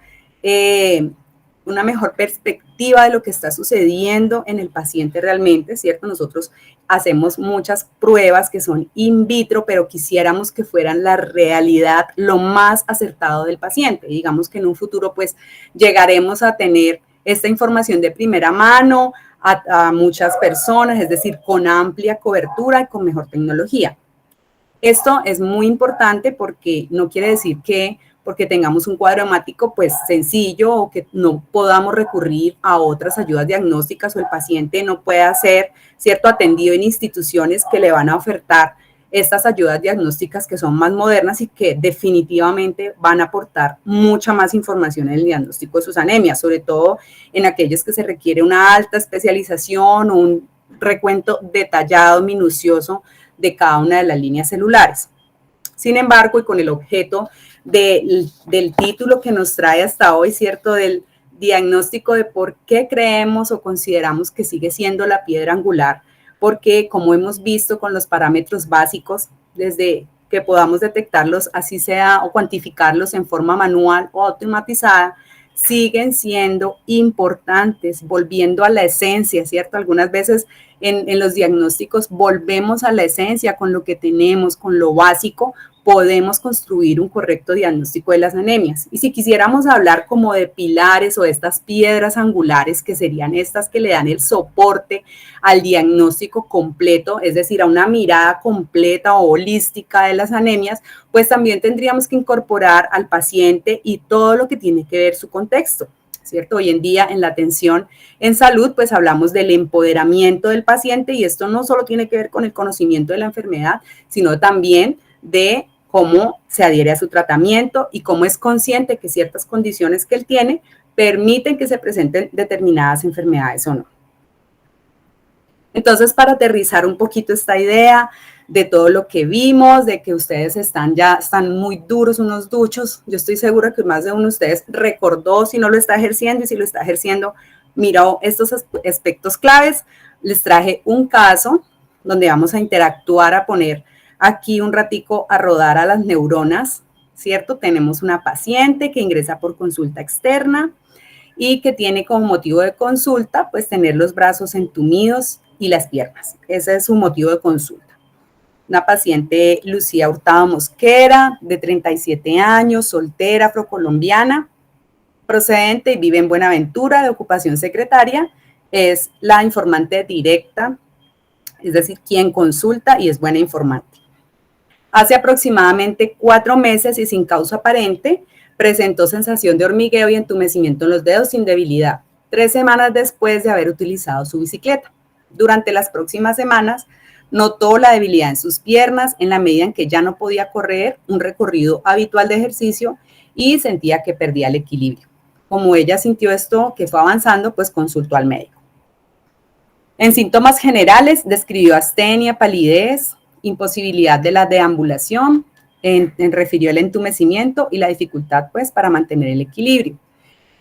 S2: perspectiva de lo que está sucediendo en el paciente realmente, ¿cierto? Nosotros hacemos muchas pruebas que son in vitro, pero quisiéramos que fueran la realidad lo más acertado del paciente. Digamos que en un futuro, pues, llegaremos a tener esta información de primera mano a muchas personas, es decir, con amplia cobertura y con mejor tecnología. Esto es muy importante porque no quiere decir que porque tengamos un cuadro hemático pues sencillo o que no podamos recurrir a otras ayudas diagnósticas o el paciente no pueda ser, ¿cierto?, atendido en instituciones que le van a ofertar estas ayudas diagnósticas que son más modernas y que definitivamente van a aportar mucha más información en el diagnóstico de sus anemias, sobre todo en aquellos que se requiere una alta especialización o un recuento detallado, minucioso de cada una de las líneas celulares. Sin embargo, y con el objeto del título que nos trae hasta hoy, ¿cierto?, del diagnóstico de por qué creemos o consideramos que sigue siendo la piedra angular, porque como hemos visto con los parámetros básicos, desde que podamos detectarlos, así sea, o cuantificarlos en forma manual o automatizada, siguen siendo importantes, volviendo a la esencia, ¿cierto? Algunas veces en los diagnósticos volvemos a la esencia con lo que tenemos, con lo básico, podemos construir un correcto diagnóstico de las anemias. Y si quisiéramos hablar como de pilares o de estas piedras angulares, que serían estas que le dan el soporte al diagnóstico completo, es decir, a una mirada completa o holística de las anemias, pues también tendríamos que incorporar al paciente y todo lo que tiene que ver su contexto, ¿cierto? Hoy en día en la atención en salud, pues hablamos del empoderamiento del paciente y esto no solo tiene que ver con el conocimiento de la enfermedad, sino también de cómo se adhiere a su tratamiento y cómo es consciente que ciertas condiciones que él tiene permiten que se presenten determinadas enfermedades o no. Entonces, para aterrizar un poquito esta idea de todo lo que vimos, de que ustedes están muy duros, unos duchos, yo estoy segura que más de uno de ustedes recordó si no lo está ejerciendo y si lo está ejerciendo, miró estos aspectos claves. Les traje un caso donde vamos a interactuar, a poner aquí un ratico a rodar a las neuronas, ¿cierto? Tenemos una paciente que ingresa por consulta externa y que tiene como motivo de consulta, pues, tener los brazos entumidos y las piernas. Ese es su motivo de consulta. Una paciente, Lucía Hurtado Mosquera, de 37 años, soltera, afrocolombiana, procedente y vive en Buenaventura, de ocupación secretaria, es la informante directa, es decir, quien consulta y es buena informante. Hace aproximadamente 4 meses y sin causa aparente, presentó sensación de hormigueo y entumecimiento en los dedos sin debilidad, 3 semanas después de haber utilizado su bicicleta. Durante las próximas semanas, notó la debilidad en sus piernas en la medida en que ya no podía correr un recorrido habitual de ejercicio y sentía que perdía el equilibrio. Como ella sintió esto que fue avanzando, pues consultó al médico. En síntomas generales, describió astenia, palidez, imposibilidad de la deambulación, refirió el entumecimiento y la dificultad, pues, para mantener el equilibrio.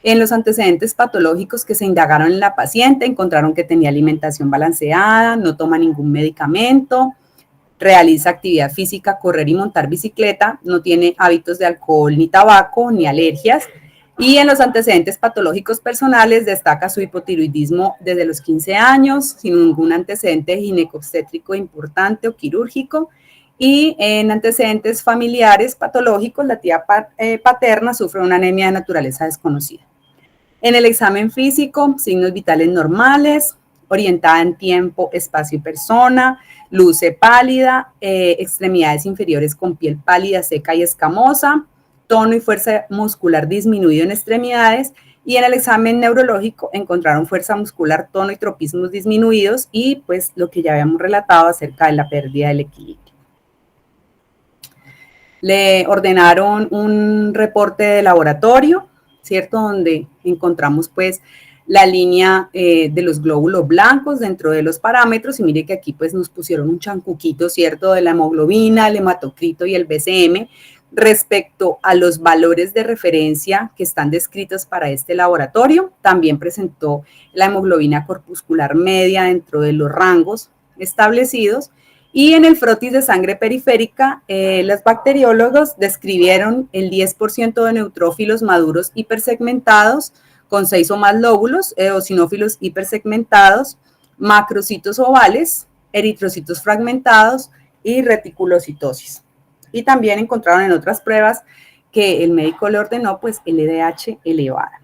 S2: En los antecedentes patológicos que se indagaron en la paciente, encontraron que tenía alimentación balanceada, no toma ningún medicamento, realiza actividad física, correr y montar bicicleta, no tiene hábitos de alcohol ni tabaco, ni alergias. Y en los antecedentes patológicos personales destaca su hipotiroidismo desde los 15 años, sin ningún antecedente ginecobstétrico importante o quirúrgico. Y en antecedentes familiares patológicos, la tía paterna sufre una anemia de naturaleza desconocida. En el examen físico, signos vitales normales, orientada en tiempo, espacio y persona, luce pálida, extremidades inferiores con piel pálida, seca y escamosa, tono y fuerza muscular disminuido en extremidades, y en el examen neurológico encontraron fuerza muscular, tono y tropismos disminuidos y pues lo que ya habíamos relatado acerca de la pérdida del equilibrio. Le ordenaron un reporte de laboratorio, ¿cierto? Donde encontramos pues la línea de los glóbulos blancos dentro de los parámetros y mire que aquí pues nos pusieron un chancuquito, ¿cierto? De la hemoglobina, el hematocrito y el BCM Respecto a los valores de referencia que están descritos para este laboratorio, también presentó la hemoglobina corpuscular media dentro de los rangos establecidos, y en el frotis de sangre periférica, los bacteriólogos describieron el 10% de neutrófilos maduros hipersegmentados con 6 o más lóbulos, eosinófilos hipersegmentados, macrocitos ovales, eritrocitos fragmentados y reticulocitosis. Y también encontraron en otras pruebas que el médico le ordenó pues LDH elevada.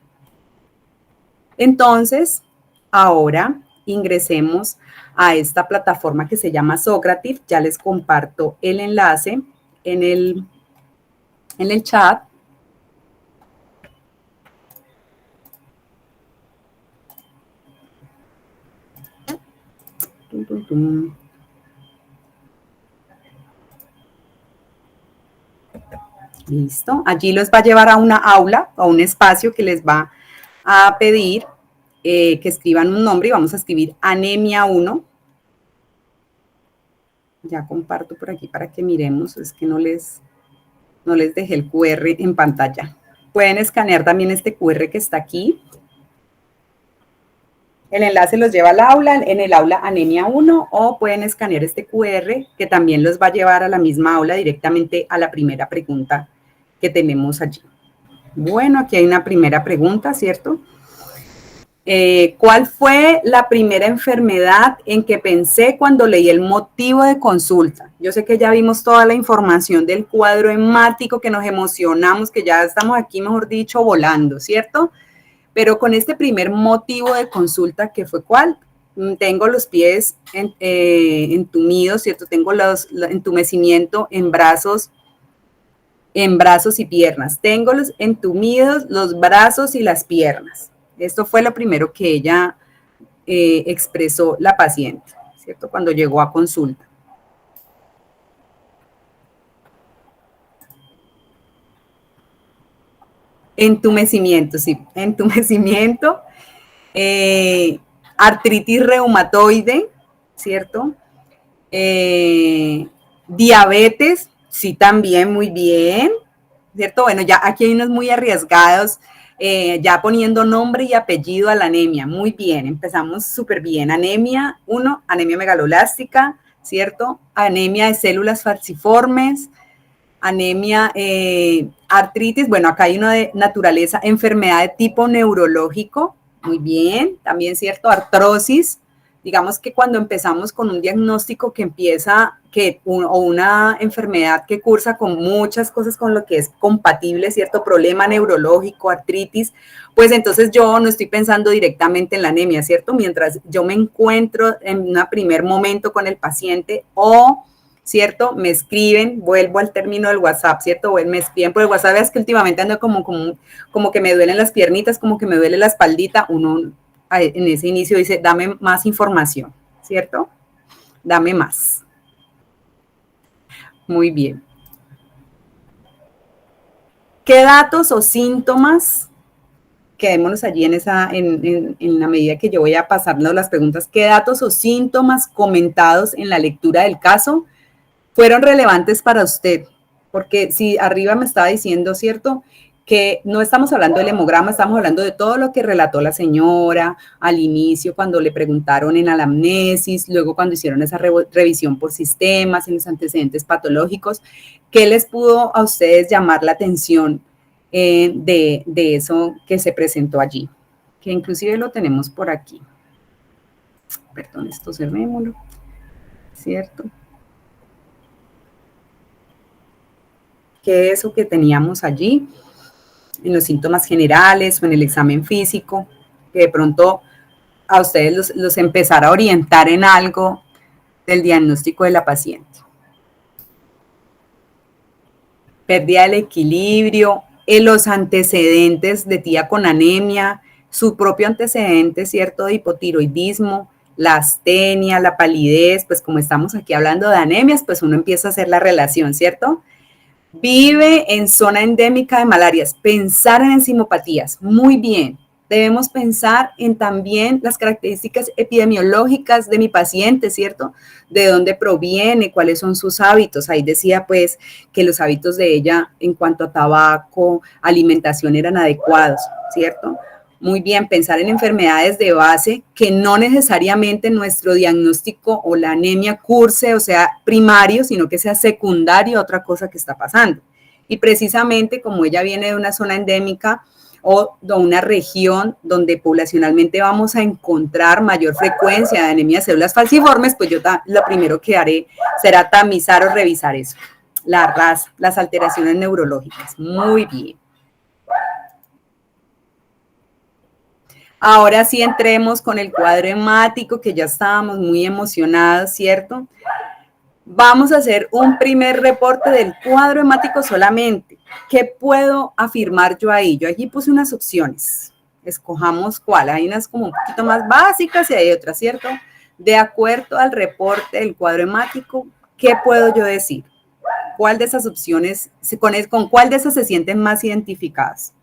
S2: Entonces, ahora ingresemos a esta plataforma que se llama Socrative. Ya les comparto el enlace en el chat. Listo. Allí los va a llevar a una aula, a un espacio que les va a pedir que escriban un nombre, y vamos a escribir anemia 1. Ya comparto por aquí para que miremos, es que no les dejé el QR en pantalla. Pueden escanear también este QR que está aquí. El enlace los lleva al aula, en el aula anemia 1, o pueden escanear este QR que también los va a llevar a la misma aula directamente a la primera pregunta que tenemos allí. Bueno, aquí hay una primera pregunta, ¿cierto? ¿Cuál fue la primera enfermedad en que pensé cuando leí el motivo de consulta? Yo sé que ya vimos toda la información del cuadro hemático, que nos emocionamos, que ya estamos aquí, mejor dicho, volando, ¿cierto? Pero con este primer motivo de consulta, ¿qué fue cuál? Tengo los pies entumidos, ¿cierto? Tengo entumecimiento en brazos y piernas. Tengo los entumidos, los brazos y las piernas. Esto fue lo primero que ella expresó, la paciente, ¿cierto? Cuando llegó a consulta. Entumecimiento, sí, entumecimiento, artritis reumatoide, ¿cierto? Diabetes, sí, también, muy bien, ¿cierto? Bueno, ya aquí hay unos muy arriesgados, ya poniendo nombre y apellido a la anemia. Muy bien, empezamos súper bien. Anemia 1, anemia megaloblástica, ¿cierto? Anemia de células falciformes, anemia, artritis. Bueno, acá hay uno de naturaleza, enfermedad de tipo neurológico. Muy bien, también, ¿cierto? Artrosis. Digamos que cuando empezamos con un diagnóstico que empieza, o una enfermedad que cursa con muchas cosas con lo que es compatible, ¿cierto? Problema neurológico, artritis, pues entonces yo no estoy pensando directamente en la anemia, ¿cierto? Mientras yo me encuentro en un primer momento con el paciente, o, ¿cierto? Me escriben, vuelvo al término del WhatsApp, ¿cierto? O me escriben por el WhatsApp, veas que últimamente ando como que me duelen las piernitas, como que me duele la espaldita, uno en ese inicio dice, dame más información, ¿cierto? Dame más. Muy bien. ¿Qué datos o síntomas, quedémonos allí en la medida que yo voy a pasarnos las preguntas, qué datos o síntomas comentados en la lectura del caso fueron relevantes para usted? Porque si arriba me estaba diciendo, ¿cierto?, que no estamos hablando del hemograma, estamos hablando de todo lo que relató la señora al inicio, cuando le preguntaron en anamnesis, luego cuando hicieron esa revisión por sistemas, en los antecedentes patológicos. ¿Qué les pudo a ustedes llamar la atención de eso que se presentó allí? Que inclusive lo tenemos por aquí. Perdón, esto cerrémoslo, ¿cierto? ¿Qué es eso que teníamos allí? En los síntomas generales o en el examen físico, que de pronto a ustedes los empezara a orientar en algo del diagnóstico de la paciente. Pérdida del equilibrio, los antecedentes de tía con anemia, su propio antecedente, ¿cierto?, de hipotiroidismo, la astenia, la palidez, pues como estamos aquí hablando de anemias, pues uno empieza a hacer la relación, ¿cierto? Vive en zona endémica de malarias, pensar en enzimopatías, muy bien. debemos pensar en también las características epidemiológicas de mi paciente, ¿cierto? De dónde proviene, cuáles son sus hábitos. Ahí decía pues que los hábitos de ella en cuanto a tabaco, alimentación eran adecuados, ¿cierto? Muy bien, pensar en enfermedades de base que no necesariamente nuestro diagnóstico o la anemia curse, o sea, primario, sino que sea secundario a otra cosa que está pasando. Y precisamente como ella viene de una zona endémica, o de una región donde poblacionalmente vamos a encontrar mayor frecuencia de anemia de células falciformes, pues yo lo primero que haré será tamizar o revisar eso, la raza, las alteraciones neurológicas. Muy bien. Ahora sí entremos con el cuadro hemático, que ya estábamos muy emocionados, ¿cierto? Vamos a hacer un primer reporte del cuadro hemático solamente. ¿Qué puedo afirmar yo ahí? Yo aquí puse unas opciones. Escojamos cuál. Hay unas como un poquito más básicas y hay otras, ¿cierto? De acuerdo al reporte del cuadro hemático, ¿qué puedo yo decir? ¿Cuál de esas opciones, con cuál de esas se sienten más identificadas?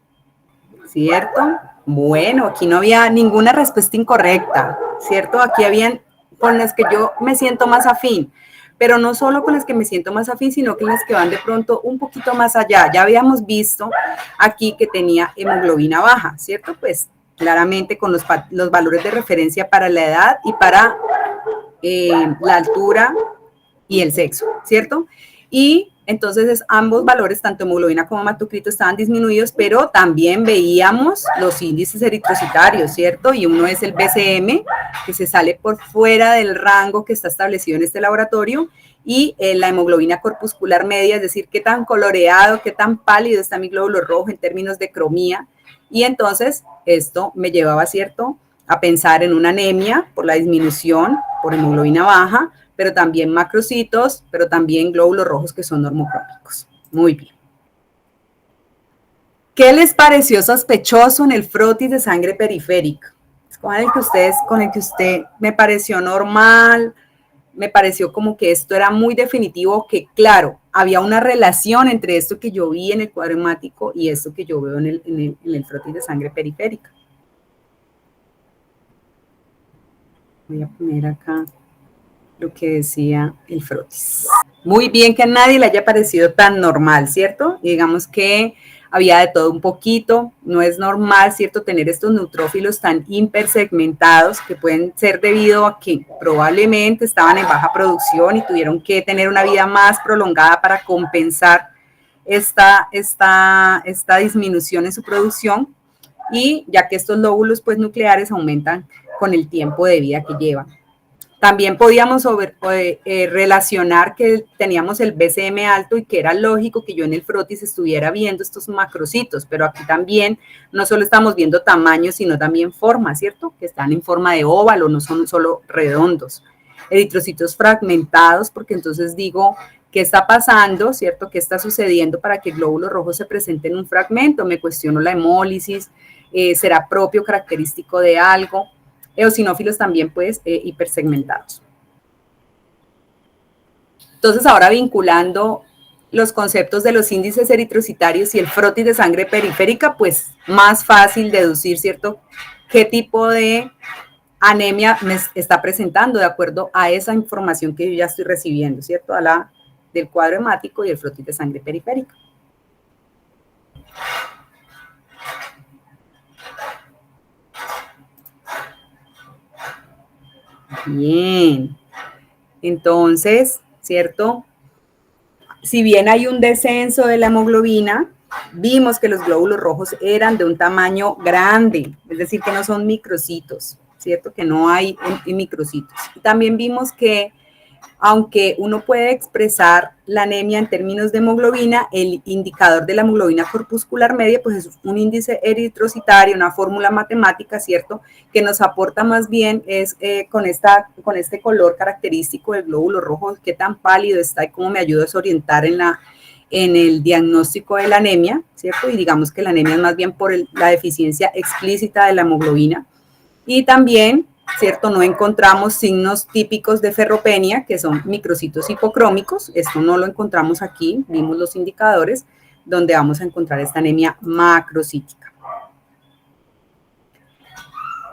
S2: ¿Cierto? Bueno, aquí no había ninguna respuesta incorrecta, ¿cierto? Aquí habían con las que yo me siento más afín, pero no solo con las que me siento más afín, sino con las que van de pronto un poquito más allá. Ya habíamos visto aquí que tenía hemoglobina baja, ¿cierto? Pues claramente con los valores de referencia para la edad y para la altura y el sexo, ¿cierto? Y entonces ambos valores, tanto hemoglobina como hematocrito, estaban disminuidos, pero también veíamos los índices eritrocitarios, ¿cierto? Y uno es el BCM, que se sale por fuera del rango que está establecido en este laboratorio, y la hemoglobina corpuscular media, es decir, qué tan coloreado, qué tan pálido está mi glóbulo rojo en términos de cromía. Y entonces esto me llevaba, ¿cierto?, a pensar en una anemia por la disminución por hemoglobina baja, pero también macrocitos, pero también glóbulos rojos que son normocrónicos. Muy bien. ¿Qué les pareció sospechoso en el frotis de sangre periférica? Con el que usted me pareció normal, me pareció como que esto era muy definitivo, que claro, había una relación entre esto que yo vi en el cuadro hemático y esto que yo veo en el frotis de sangre periférica. Voy a poner acá lo que decía el frotis. Muy bien que a nadie le haya parecido tan normal, ¿cierto? Y digamos que había de todo un poquito. No es normal, ¿cierto?, tener estos neutrófilos tan hipersegmentados, que pueden ser debido a que probablemente estaban en baja producción y tuvieron que tener una vida más prolongada para compensar esta disminución en su producción, y ya que estos lóbulos pues nucleares aumentan con el tiempo de vida que llevan. También podíamos relacionar que teníamos el BCM alto y que era lógico que yo en el frotis estuviera viendo estos macrocitos, pero aquí también no solo estamos viendo tamaño, sino también forma, ¿cierto? Que están en forma de óvalo, no son solo redondos. Eritrocitos fragmentados, porque entonces digo, ¿qué está pasando, cierto? ¿Qué está sucediendo para que el glóbulo rojo se presente en un fragmento? Me cuestiono la hemólisis, ¿será propio, característico de algo? Eosinófilos también, pues, hipersegmentados. Entonces, ahora vinculando los conceptos de los índices eritrocitarios y el frotis de sangre periférica, pues, más fácil deducir, ¿cierto?, qué tipo de anemia me está presentando de acuerdo a esa información que yo ya estoy recibiendo, ¿cierto?, a la del cuadro hemático y el frotis de sangre periférica. Bien, entonces, ¿cierto? Si bien hay un descenso de la hemoglobina, vimos que los glóbulos rojos eran de un tamaño grande, es decir, que no son microcitos, ¿cierto? Que no hay microcitos. También vimos que aunque uno puede expresar la anemia en términos de hemoglobina, el indicador de la hemoglobina corpuscular media, pues es un índice eritrocitario, una fórmula matemática, ¿cierto?, que nos aporta más bien es con este color característico del glóbulo rojo, qué tan pálido está y cómo me ayuda a desorientar en el diagnóstico de la anemia, ¿cierto? Y digamos que la anemia es más bien por la deficiencia explícita de la hemoglobina. Y también, ¿cierto?, no encontramos signos típicos de ferropenia, que son microcitos hipocrómicos. Esto no lo encontramos aquí, vimos los indicadores donde vamos a encontrar esta anemia macrocítica.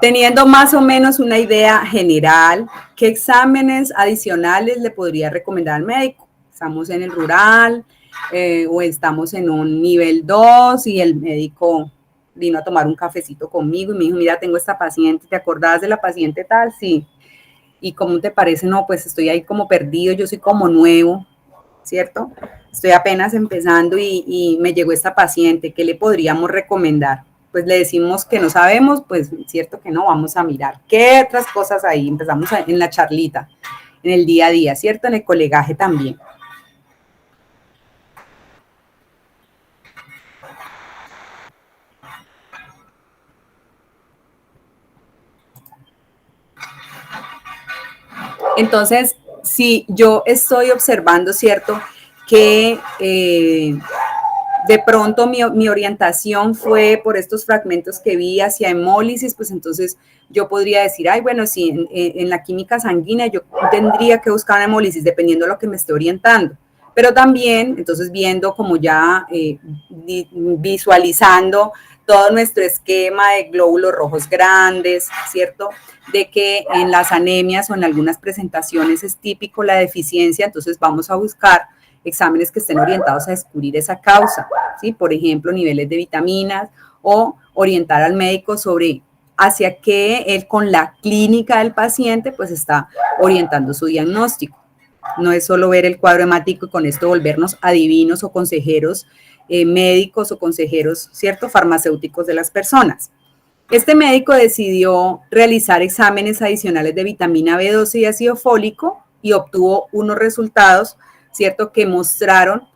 S2: Teniendo más o menos una idea general, ¿qué exámenes adicionales le podría recomendar al médico? Estamos en el rural o estamos en un nivel 2 y el médico vino a tomar un cafecito conmigo y me dijo, mira, tengo esta paciente, ¿te acordás de la paciente tal? Sí. ¿Y cómo te parece? No, pues estoy ahí como perdido, yo soy como nuevo, ¿cierto? Estoy apenas empezando y me llegó esta paciente, ¿qué le podríamos recomendar? Pues le decimos que no sabemos, pues cierto que no, vamos a mirar. ¿Qué otras cosas ahí? Empezamos en la charlita, en el día a día, ¿cierto? En el colegaje también. Entonces, si yo estoy observando, ¿cierto? Que de pronto mi orientación fue por estos fragmentos que vi hacia hemólisis, pues entonces yo podría decir, ay, bueno, sí, en la química sanguínea yo tendría que buscar una hemólisis dependiendo de lo que me esté orientando. Pero también, entonces viendo como ya visualizando todo nuestro esquema de glóbulos rojos grandes, ¿cierto? De que en las anemias o en algunas presentaciones es típico la deficiencia, entonces vamos a buscar exámenes que estén orientados a descubrir esa causa, ¿sí? Por ejemplo, niveles de vitaminas o orientar al médico sobre hacia qué él con la clínica del paciente pues está orientando su diagnóstico. No es solo ver el cuadro hemático y con esto volvernos adivinos o consejeros médicos o consejeros, ¿cierto?, farmacéuticos de las personas. Este médico decidió realizar exámenes adicionales de vitamina B12 y ácido fólico y obtuvo unos resultados, ¿cierto?, que mostraron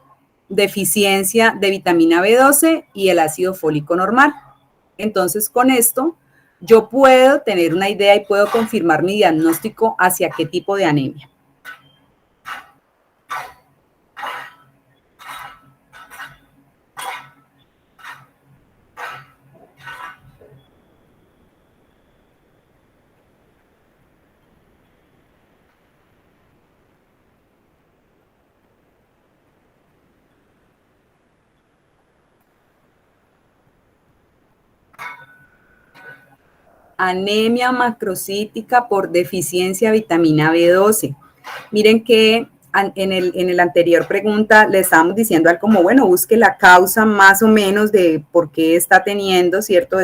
S2: deficiencia de vitamina B12 y el ácido fólico normal. Entonces, con esto, yo puedo tener una idea y puedo confirmar mi diagnóstico hacia qué tipo de anemia. Anemia macrocítica por deficiencia de vitamina B12. Miren que en el anterior pregunta le estábamos diciendo algo como, bueno, busque la causa más o menos de por qué está teniendo, ¿cierto?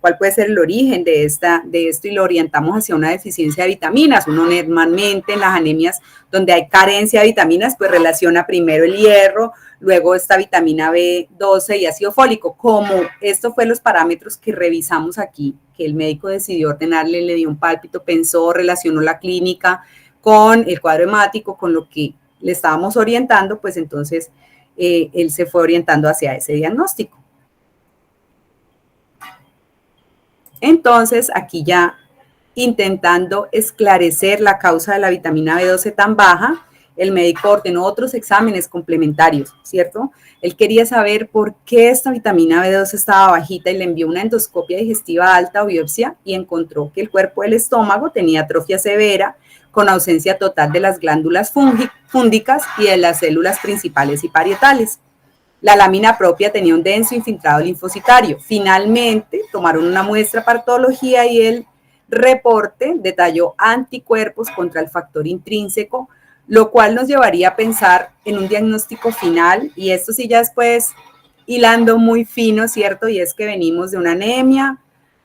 S2: Cuál puede ser el origen de esto y lo orientamos hacia una deficiencia de vitaminas. Uno normalmente en las anemias donde hay carencia de vitaminas, pues relaciona primero el hierro, luego esta vitamina B12 y ácido fólico. Como esto fue los parámetros que revisamos aquí, que el médico decidió ordenarle, le dio un pálpito, pensó, relacionó la clínica con el cuadro hemático, con lo que le estábamos orientando, pues entonces él se fue orientando hacia ese diagnóstico. Entonces, aquí ya intentando esclarecer la causa de la vitamina B12 tan baja, el médico ordenó otros exámenes complementarios, ¿cierto? Él quería saber por qué esta vitamina B12 estaba bajita y le envió una endoscopia digestiva alta o biopsia y encontró que el cuerpo del estómago tenía atrofia severa con ausencia total de las glándulas fúngicas y de las células principales y parietales. La lámina propia tenía un denso infiltrado linfocitario. Finalmente, tomaron una muestra partología y el reporte detalló anticuerpos contra el factor intrínseco, lo cual nos llevaría a pensar en un diagnóstico final, y esto sí ya después hilando muy fino, ¿cierto? Y es que venimos de una anemia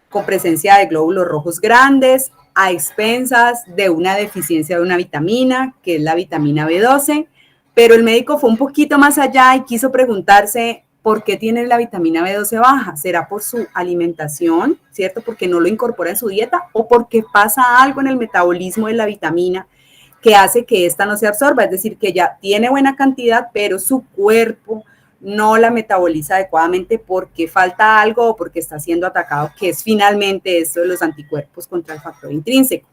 S2: con presencia de glóbulos rojos grandes, a expensas de una deficiencia de una vitamina, que es la vitamina B12, pero el médico fue un poquito más allá y quiso preguntarse por qué tiene la vitamina B12 baja. ¿Será por su alimentación, cierto? Porque no lo incorpora en su dieta o porque pasa algo en el metabolismo de la vitamina que hace que esta no se absorba, es decir, que ya tiene buena cantidad, pero su cuerpo no la metaboliza adecuadamente porque falta algo o porque está siendo atacado, que es finalmente esto de los anticuerpos contra el factor intrínseco,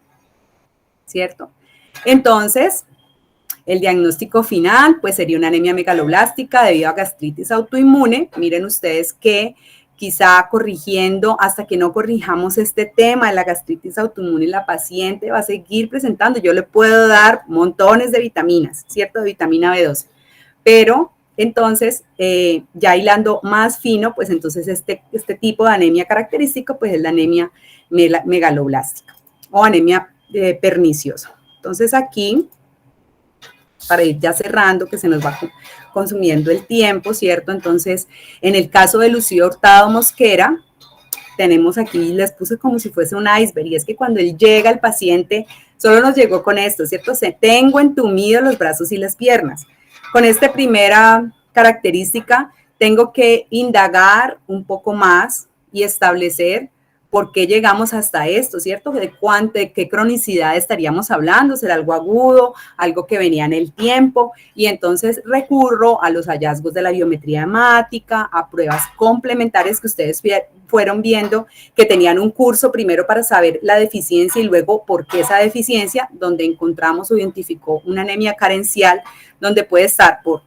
S2: ¿cierto? Entonces, el diagnóstico final, pues sería una anemia megaloblástica debido a gastritis autoinmune. Miren ustedes que quizá corrigiendo, hasta que no corrijamos este tema de la gastritis autoinmune, la paciente va a seguir presentando. Yo le puedo dar montones de vitaminas, ¿cierto? De vitamina B12, pero Entonces, ya hilando más fino, pues entonces este tipo de anemia característico, pues es la anemia megaloblástica o anemia perniciosa. Entonces aquí, para ir ya cerrando, que se nos va consumiendo el tiempo, ¿cierto? Entonces, en el caso de Lucía Hurtado Mosquera, tenemos aquí, les puse como si fuese un iceberg, y es que cuando él llega, el paciente solo nos llegó con esto, ¿cierto? Tengo entumidos los brazos y las piernas. Con esta primera característica, tengo que indagar un poco más y establecer por qué llegamos hasta esto, ¿cierto? De qué cronicidad estaríamos hablando, será algo agudo, algo que venía en el tiempo, y entonces recurro a los hallazgos de la biometría hemática, a pruebas complementarias que ustedes fueron viendo, que tenían un curso primero para saber la deficiencia y luego por qué esa deficiencia, donde encontramos o identificó una anemia carencial, donde puede estar por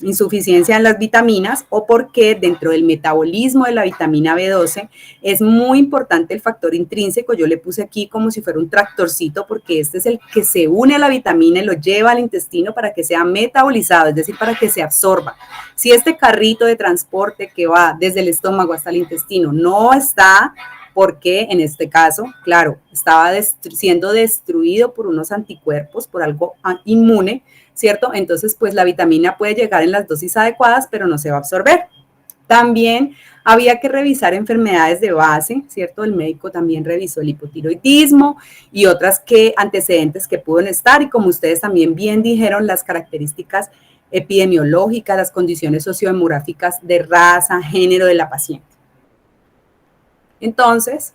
S2: insuficiencia en las vitaminas o porque dentro del metabolismo de la vitamina B12 es muy importante el factor intrínseco. Yo le puse aquí como si fuera un tractorcito porque este es el que se une a la vitamina y lo lleva al intestino para que sea metabolizado, es decir, para que se absorba. Si este carrito de transporte que va desde el estómago hasta el intestino no está, porque en este caso, claro, estaba siendo destruido por unos anticuerpos, por algo inmune, ¿cierto? Entonces, pues la vitamina puede llegar en las dosis adecuadas, pero no se va a absorber. También había que revisar enfermedades de base, ¿cierto? El médico también revisó el hipotiroidismo y otras antecedentes que pueden estar, y como ustedes también bien dijeron, las características epidemiológicas, las condiciones sociodemográficas de raza, género de la paciente. Entonces,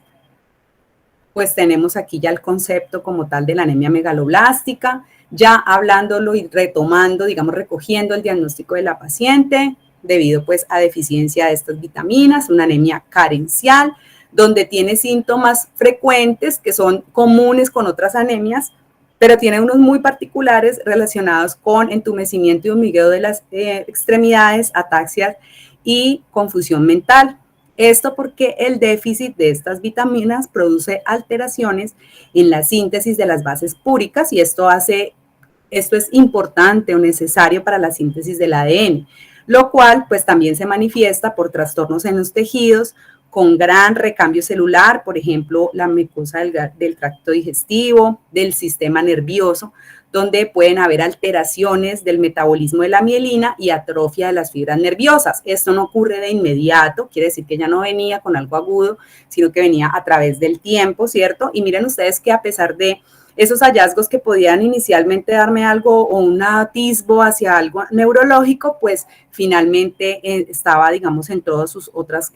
S2: pues tenemos aquí ya el concepto como tal de la anemia megaloblástica, ya hablándolo y retomando, digamos, recogiendo el diagnóstico de la paciente debido pues a deficiencia de estas vitaminas, una anemia carencial, donde tiene síntomas frecuentes que son comunes con otras anemias, pero tiene unos muy particulares relacionados con entumecimiento y hormigueo de las extremidades, ataxias y confusión mental. Esto porque el déficit de estas vitaminas produce alteraciones en la síntesis de las bases púricas y esto es importante o necesario para la síntesis del ADN, lo cual pues también se manifiesta por trastornos en los tejidos con gran recambio celular, por ejemplo, la mucosa del tracto digestivo, del sistema nervioso, donde pueden haber alteraciones del metabolismo de la mielina y atrofia de las fibras nerviosas. Esto no ocurre de inmediato, quiere decir que ya no venía con algo agudo, sino que venía a través del tiempo, ¿cierto? Y miren ustedes que a pesar de esos hallazgos que podían inicialmente darme algo o un atisbo hacia algo neurológico, pues finalmente estaba, digamos, en todas sus otras,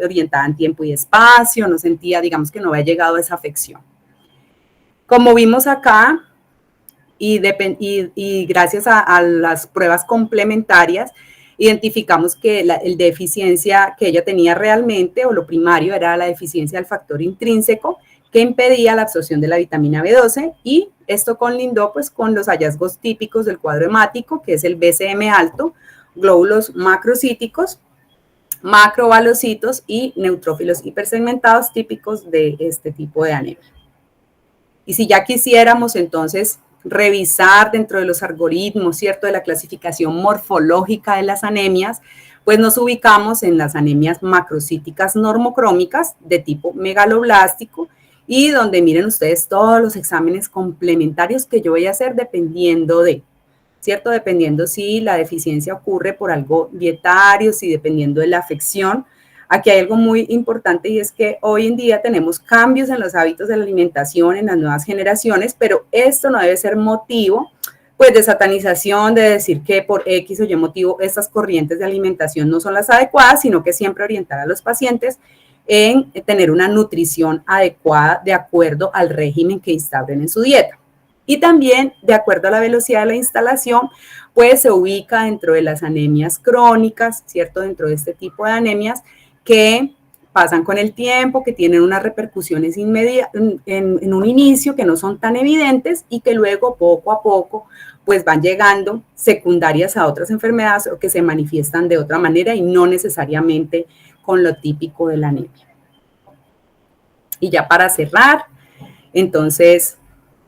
S2: orientada en tiempo y espacio, no sentía, digamos, que no había llegado a esa afección. Como vimos acá, y gracias a las pruebas complementarias, identificamos que la deficiencia que ella tenía realmente, o lo primario, era la deficiencia del factor intrínseco, que impedía la absorción de la vitamina B12, y esto colindó pues con los hallazgos típicos del cuadro hemático, que es el BCM alto, glóbulos macrocíticos, macrovalocitos y neutrófilos hipersegmentados típicos de este tipo de anemia. Y si ya quisiéramos entonces revisar dentro de los algoritmos, ¿cierto?, de la clasificación morfológica de las anemias, pues nos ubicamos en las anemias macrocíticas normocrómicas de tipo megaloblástico, y donde miren ustedes todos los exámenes complementarios que yo voy a hacer dependiendo de, ¿cierto? Dependiendo si la deficiencia ocurre por algo dietario, si dependiendo de la afección. Aquí hay algo muy importante y es que hoy en día tenemos cambios en los hábitos de la alimentación en las nuevas generaciones, pero esto no debe ser motivo pues de satanización, de decir que por X o Y motivo estas corrientes de alimentación no son las adecuadas, sino que siempre orientar a los pacientes en tener una nutrición adecuada de acuerdo al régimen que instauren en su dieta. Y también, de acuerdo a la velocidad de la instalación, pues se ubica dentro de las anemias crónicas, ¿cierto? Dentro de este tipo de anemias que pasan con el tiempo, que tienen unas repercusiones en un inicio que no son tan evidentes y que luego poco a poco pues van llegando secundarias a otras enfermedades o que se manifiestan de otra manera y no necesariamente con lo típico de la anemia. Y ya para cerrar, entonces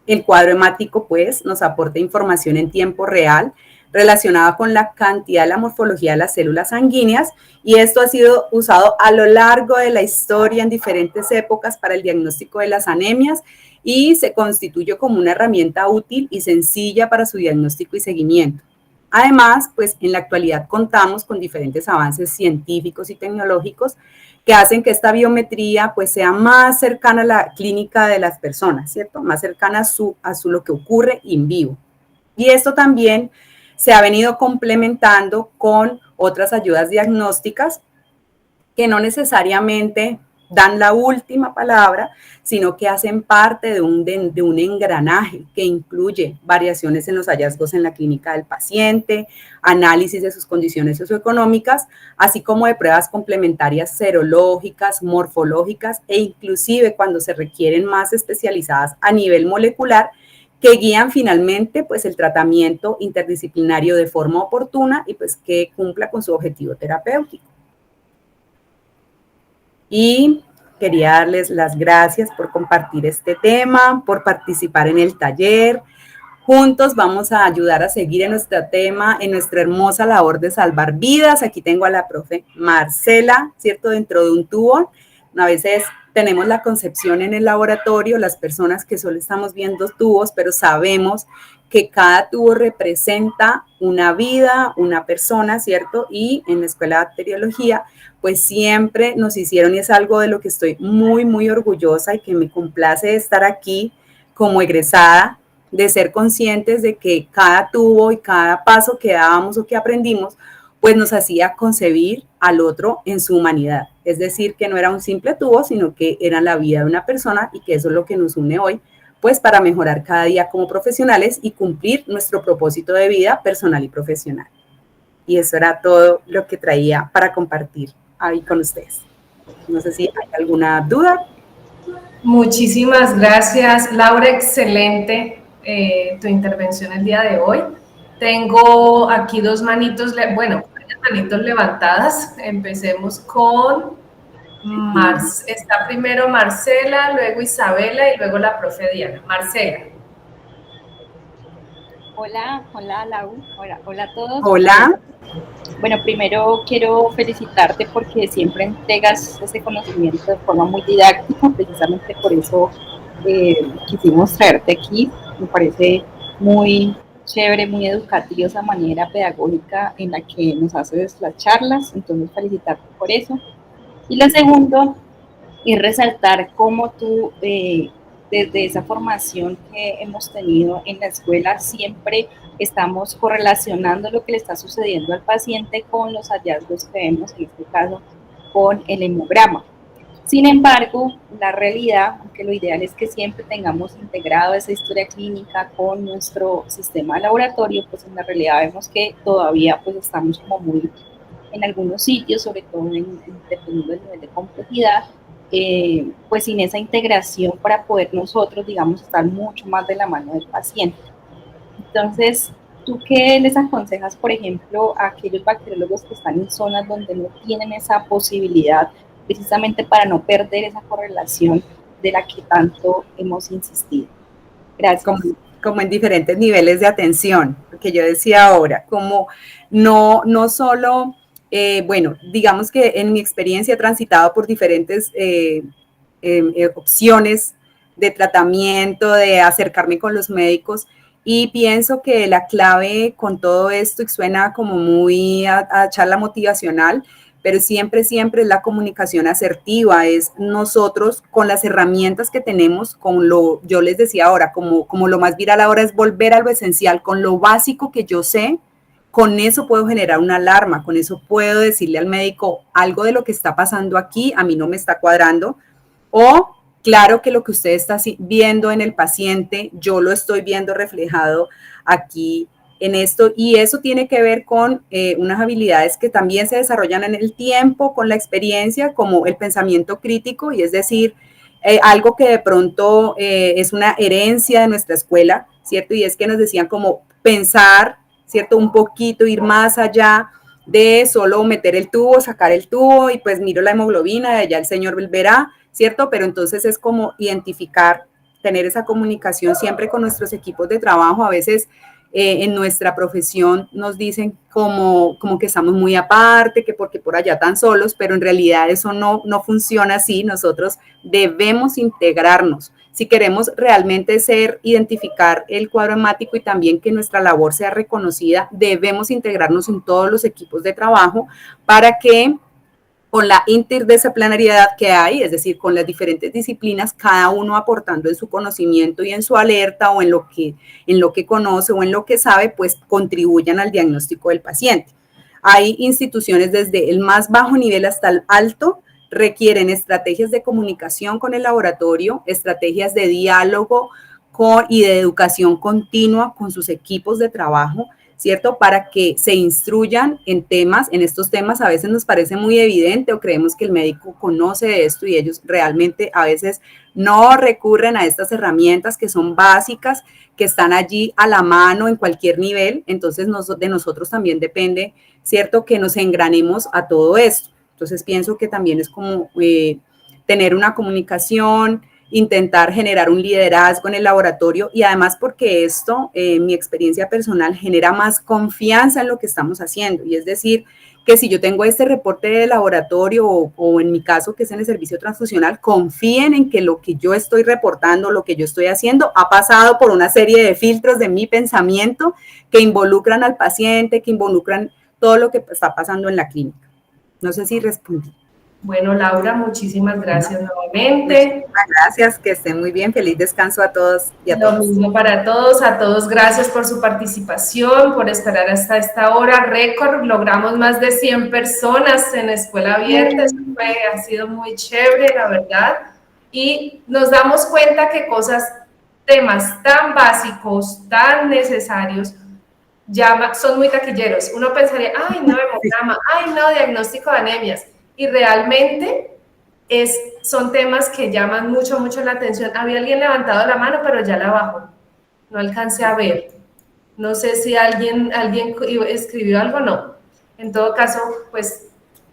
S2: el cuadro hemático pues nos aporta información en tiempo real relacionada con la cantidad de la morfología de las células sanguíneas, y esto ha sido usado a lo largo de la historia en diferentes épocas para el diagnóstico de las anemias y se constituye como una herramienta útil y sencilla para su diagnóstico y seguimiento. Además, pues en la actualidad contamos con diferentes avances científicos y tecnológicos que hacen que esta biometría pues sea más cercana a la clínica de las personas, ¿cierto? Más cercana a lo que ocurre en vivo. Y esto también se ha venido complementando con otras ayudas diagnósticas que no necesariamente dan la última palabra, sino que hacen parte de un engranaje que incluye variaciones en los hallazgos en la clínica del paciente, análisis de sus condiciones socioeconómicas, así como de pruebas complementarias serológicas, morfológicas e inclusive cuando se requieren más especializadas a nivel molecular, que guían finalmente pues el tratamiento interdisciplinario de forma oportuna y pues que cumpla con su objetivo terapéutico. Y quería darles las gracias por compartir este tema, por participar en el taller. Juntos vamos a ayudar a seguir en nuestro tema, en nuestra hermosa labor de salvar vidas. Aquí tengo a la profe Marcela, ¿cierto? Dentro de un tubo. A veces tenemos la concepción en el laboratorio, las personas que solo estamos viendo tubos, pero sabemos que cada tubo representa una vida, una persona, ¿cierto? Y en la Escuela de Bacteriología, pues siempre nos hicieron, y es algo de lo que estoy muy, muy orgullosa y que me complace estar aquí como egresada, de ser conscientes de que cada tubo y cada paso que dábamos o que aprendimos, pues nos hacía concebir al otro en su humanidad. Es decir, que no era un simple tubo, sino que era la vida de una persona y que eso es lo que nos une hoy, pues para mejorar cada día como profesionales y cumplir nuestro propósito de vida personal y profesional. Y eso era todo lo que traía para compartir ahí con ustedes. No sé si hay alguna duda.
S1: Muchísimas gracias, Laura, excelente tu intervención el día de hoy. Tengo aquí dos manitos, bueno, varias manitos levantadas. Empecemos con está primero Marcela, luego Isabela y luego la profe Diana. Marcela.
S3: Hola, Lau. Hola a todos.
S2: Hola.
S3: Bueno, primero quiero felicitarte porque siempre entregas ese conocimiento de forma muy didáctica, precisamente por eso quisimos traerte aquí. Me parece muy chévere, muy educativa esa manera pedagógica en la que nos haces las charlas, entonces felicitarte por eso. Y lo segundo es resaltar cómo tú, desde esa formación que hemos tenido en la escuela, siempre estamos correlacionando lo que le está sucediendo al paciente con los hallazgos que vemos, en este caso, con el hemograma. Sin embargo, la realidad, aunque lo ideal es que siempre tengamos integrado esa historia clínica con nuestro sistema de laboratorio, pues en la realidad vemos que todavía pues estamos como muy en algunos sitios, sobre todo dependiendo del nivel de complejidad, pues sin esa integración para poder nosotros, digamos, estar mucho más de la mano del paciente. Entonces, ¿tú qué les aconsejas, por ejemplo, a aquellos bacteriólogos que están en zonas donde no tienen esa posibilidad, precisamente para no perder esa correlación de la que tanto hemos insistido? Gracias.
S2: Como en diferentes niveles de atención, que yo decía ahora, como no solo, bueno, digamos que en mi experiencia he transitado por diferentes opciones de tratamiento, de acercarme con los médicos, y pienso que la clave con todo esto, y suena como muy a charla motivacional, pero siempre es la comunicación asertiva, es nosotros con las herramientas que tenemos, yo les decía ahora, como lo más viral ahora es volver a lo esencial, con lo básico que yo sé, con eso puedo generar una alarma, con eso puedo decirle al médico algo de lo que está pasando aquí, a mí no me está cuadrando, o claro que lo que usted está viendo en el paciente, yo lo estoy viendo reflejado aquí en esto, y eso tiene que ver con unas habilidades que también se desarrollan en el tiempo, con la experiencia, como el pensamiento crítico, y es decir, algo que de pronto es una herencia de nuestra escuela, ¿cierto? Y es que nos decían como pensar, ¿cierto? Un poquito, ir más allá de solo meter el tubo, sacar el tubo, y pues miro la hemoglobina, ya el señor verá, ¿cierto? Pero entonces es como identificar, tener esa comunicación siempre con nuestros equipos de trabajo. A veces en nuestra profesión nos dicen como que estamos muy aparte, que porque por allá tan solos, pero en realidad eso no funciona así. Nosotros debemos integrarnos. Si queremos realmente identificar el cuadro hemático y también que nuestra labor sea reconocida, debemos integrarnos en todos los equipos de trabajo para que con la interdisciplinariedad que hay, es decir, con las diferentes disciplinas, cada uno aportando en su conocimiento y en su alerta o en lo que conoce o en lo que sabe, pues contribuyan al diagnóstico del paciente. Hay instituciones desde el más bajo nivel hasta el alto, requieren estrategias de comunicación con el laboratorio, estrategias de diálogo y de educación continua con sus equipos de trabajo, ¿cierto? Para que se instruyan en estos temas a veces nos parece muy evidente o creemos que el médico conoce esto y ellos realmente a veces no recurren a estas herramientas que son básicas, que están allí a la mano en cualquier nivel. Entonces de nosotros también depende, ¿cierto? Que nos engranemos a todo esto. Entonces pienso que también es como tener una comunicación, intentar generar un liderazgo en el laboratorio y además porque esto, mi experiencia personal, genera más confianza en lo que estamos haciendo. Y es decir, que si yo tengo este reporte de laboratorio o en mi caso que es en el servicio transfusional, confíen en que lo que yo estoy reportando, lo que yo estoy haciendo, ha pasado por una serie de filtros de mi pensamiento que involucran al paciente, que involucran todo lo que está pasando en la clínica. No sé si respondí.
S1: Bueno, Laura, muchísimas gracias nuevamente.
S2: Muchísimas gracias, que estén muy bien. Feliz descanso a todos y a
S1: todos.
S2: Lo
S1: mismo para todos, a todos gracias por su participación, por esperar hasta esta hora récord. Logramos más de 100 personas en Escuela Abierta, eso ha sido muy chévere, la verdad. Y nos damos cuenta que temas tan básicos, tan necesarios, ya son muy taquilleros. Uno pensaría, ay, no, hemograma, ay, no, diagnóstico de anemias. Y realmente son temas que llaman mucho la atención. Había alguien levantado la mano, pero ya la bajó. No alcancé a ver. No sé si alguien escribió algo, no. En todo caso, pues...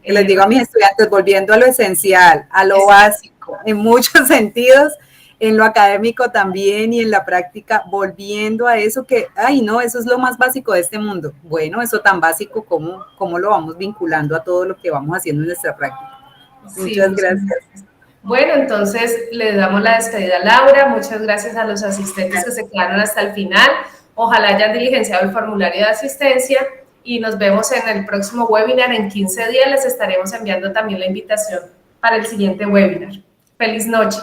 S2: les digo a mis estudiantes, volviendo a lo esencial, a lo básico, en muchos sentidos, en lo académico también y en la práctica, volviendo a eso que, ay, no, eso es lo más básico de este mundo. Bueno, eso tan básico, ¿cómo lo vamos vinculando a todo lo que vamos haciendo en nuestra práctica? Muchas gracias.
S1: Bueno, entonces le damos la despedida a Laura. Muchas gracias a los asistentes que se quedaron hasta el final. Ojalá hayan diligenciado el formulario de asistencia y nos vemos en el próximo webinar. En 15 días les estaremos enviando también la invitación para el siguiente webinar. Feliz noche.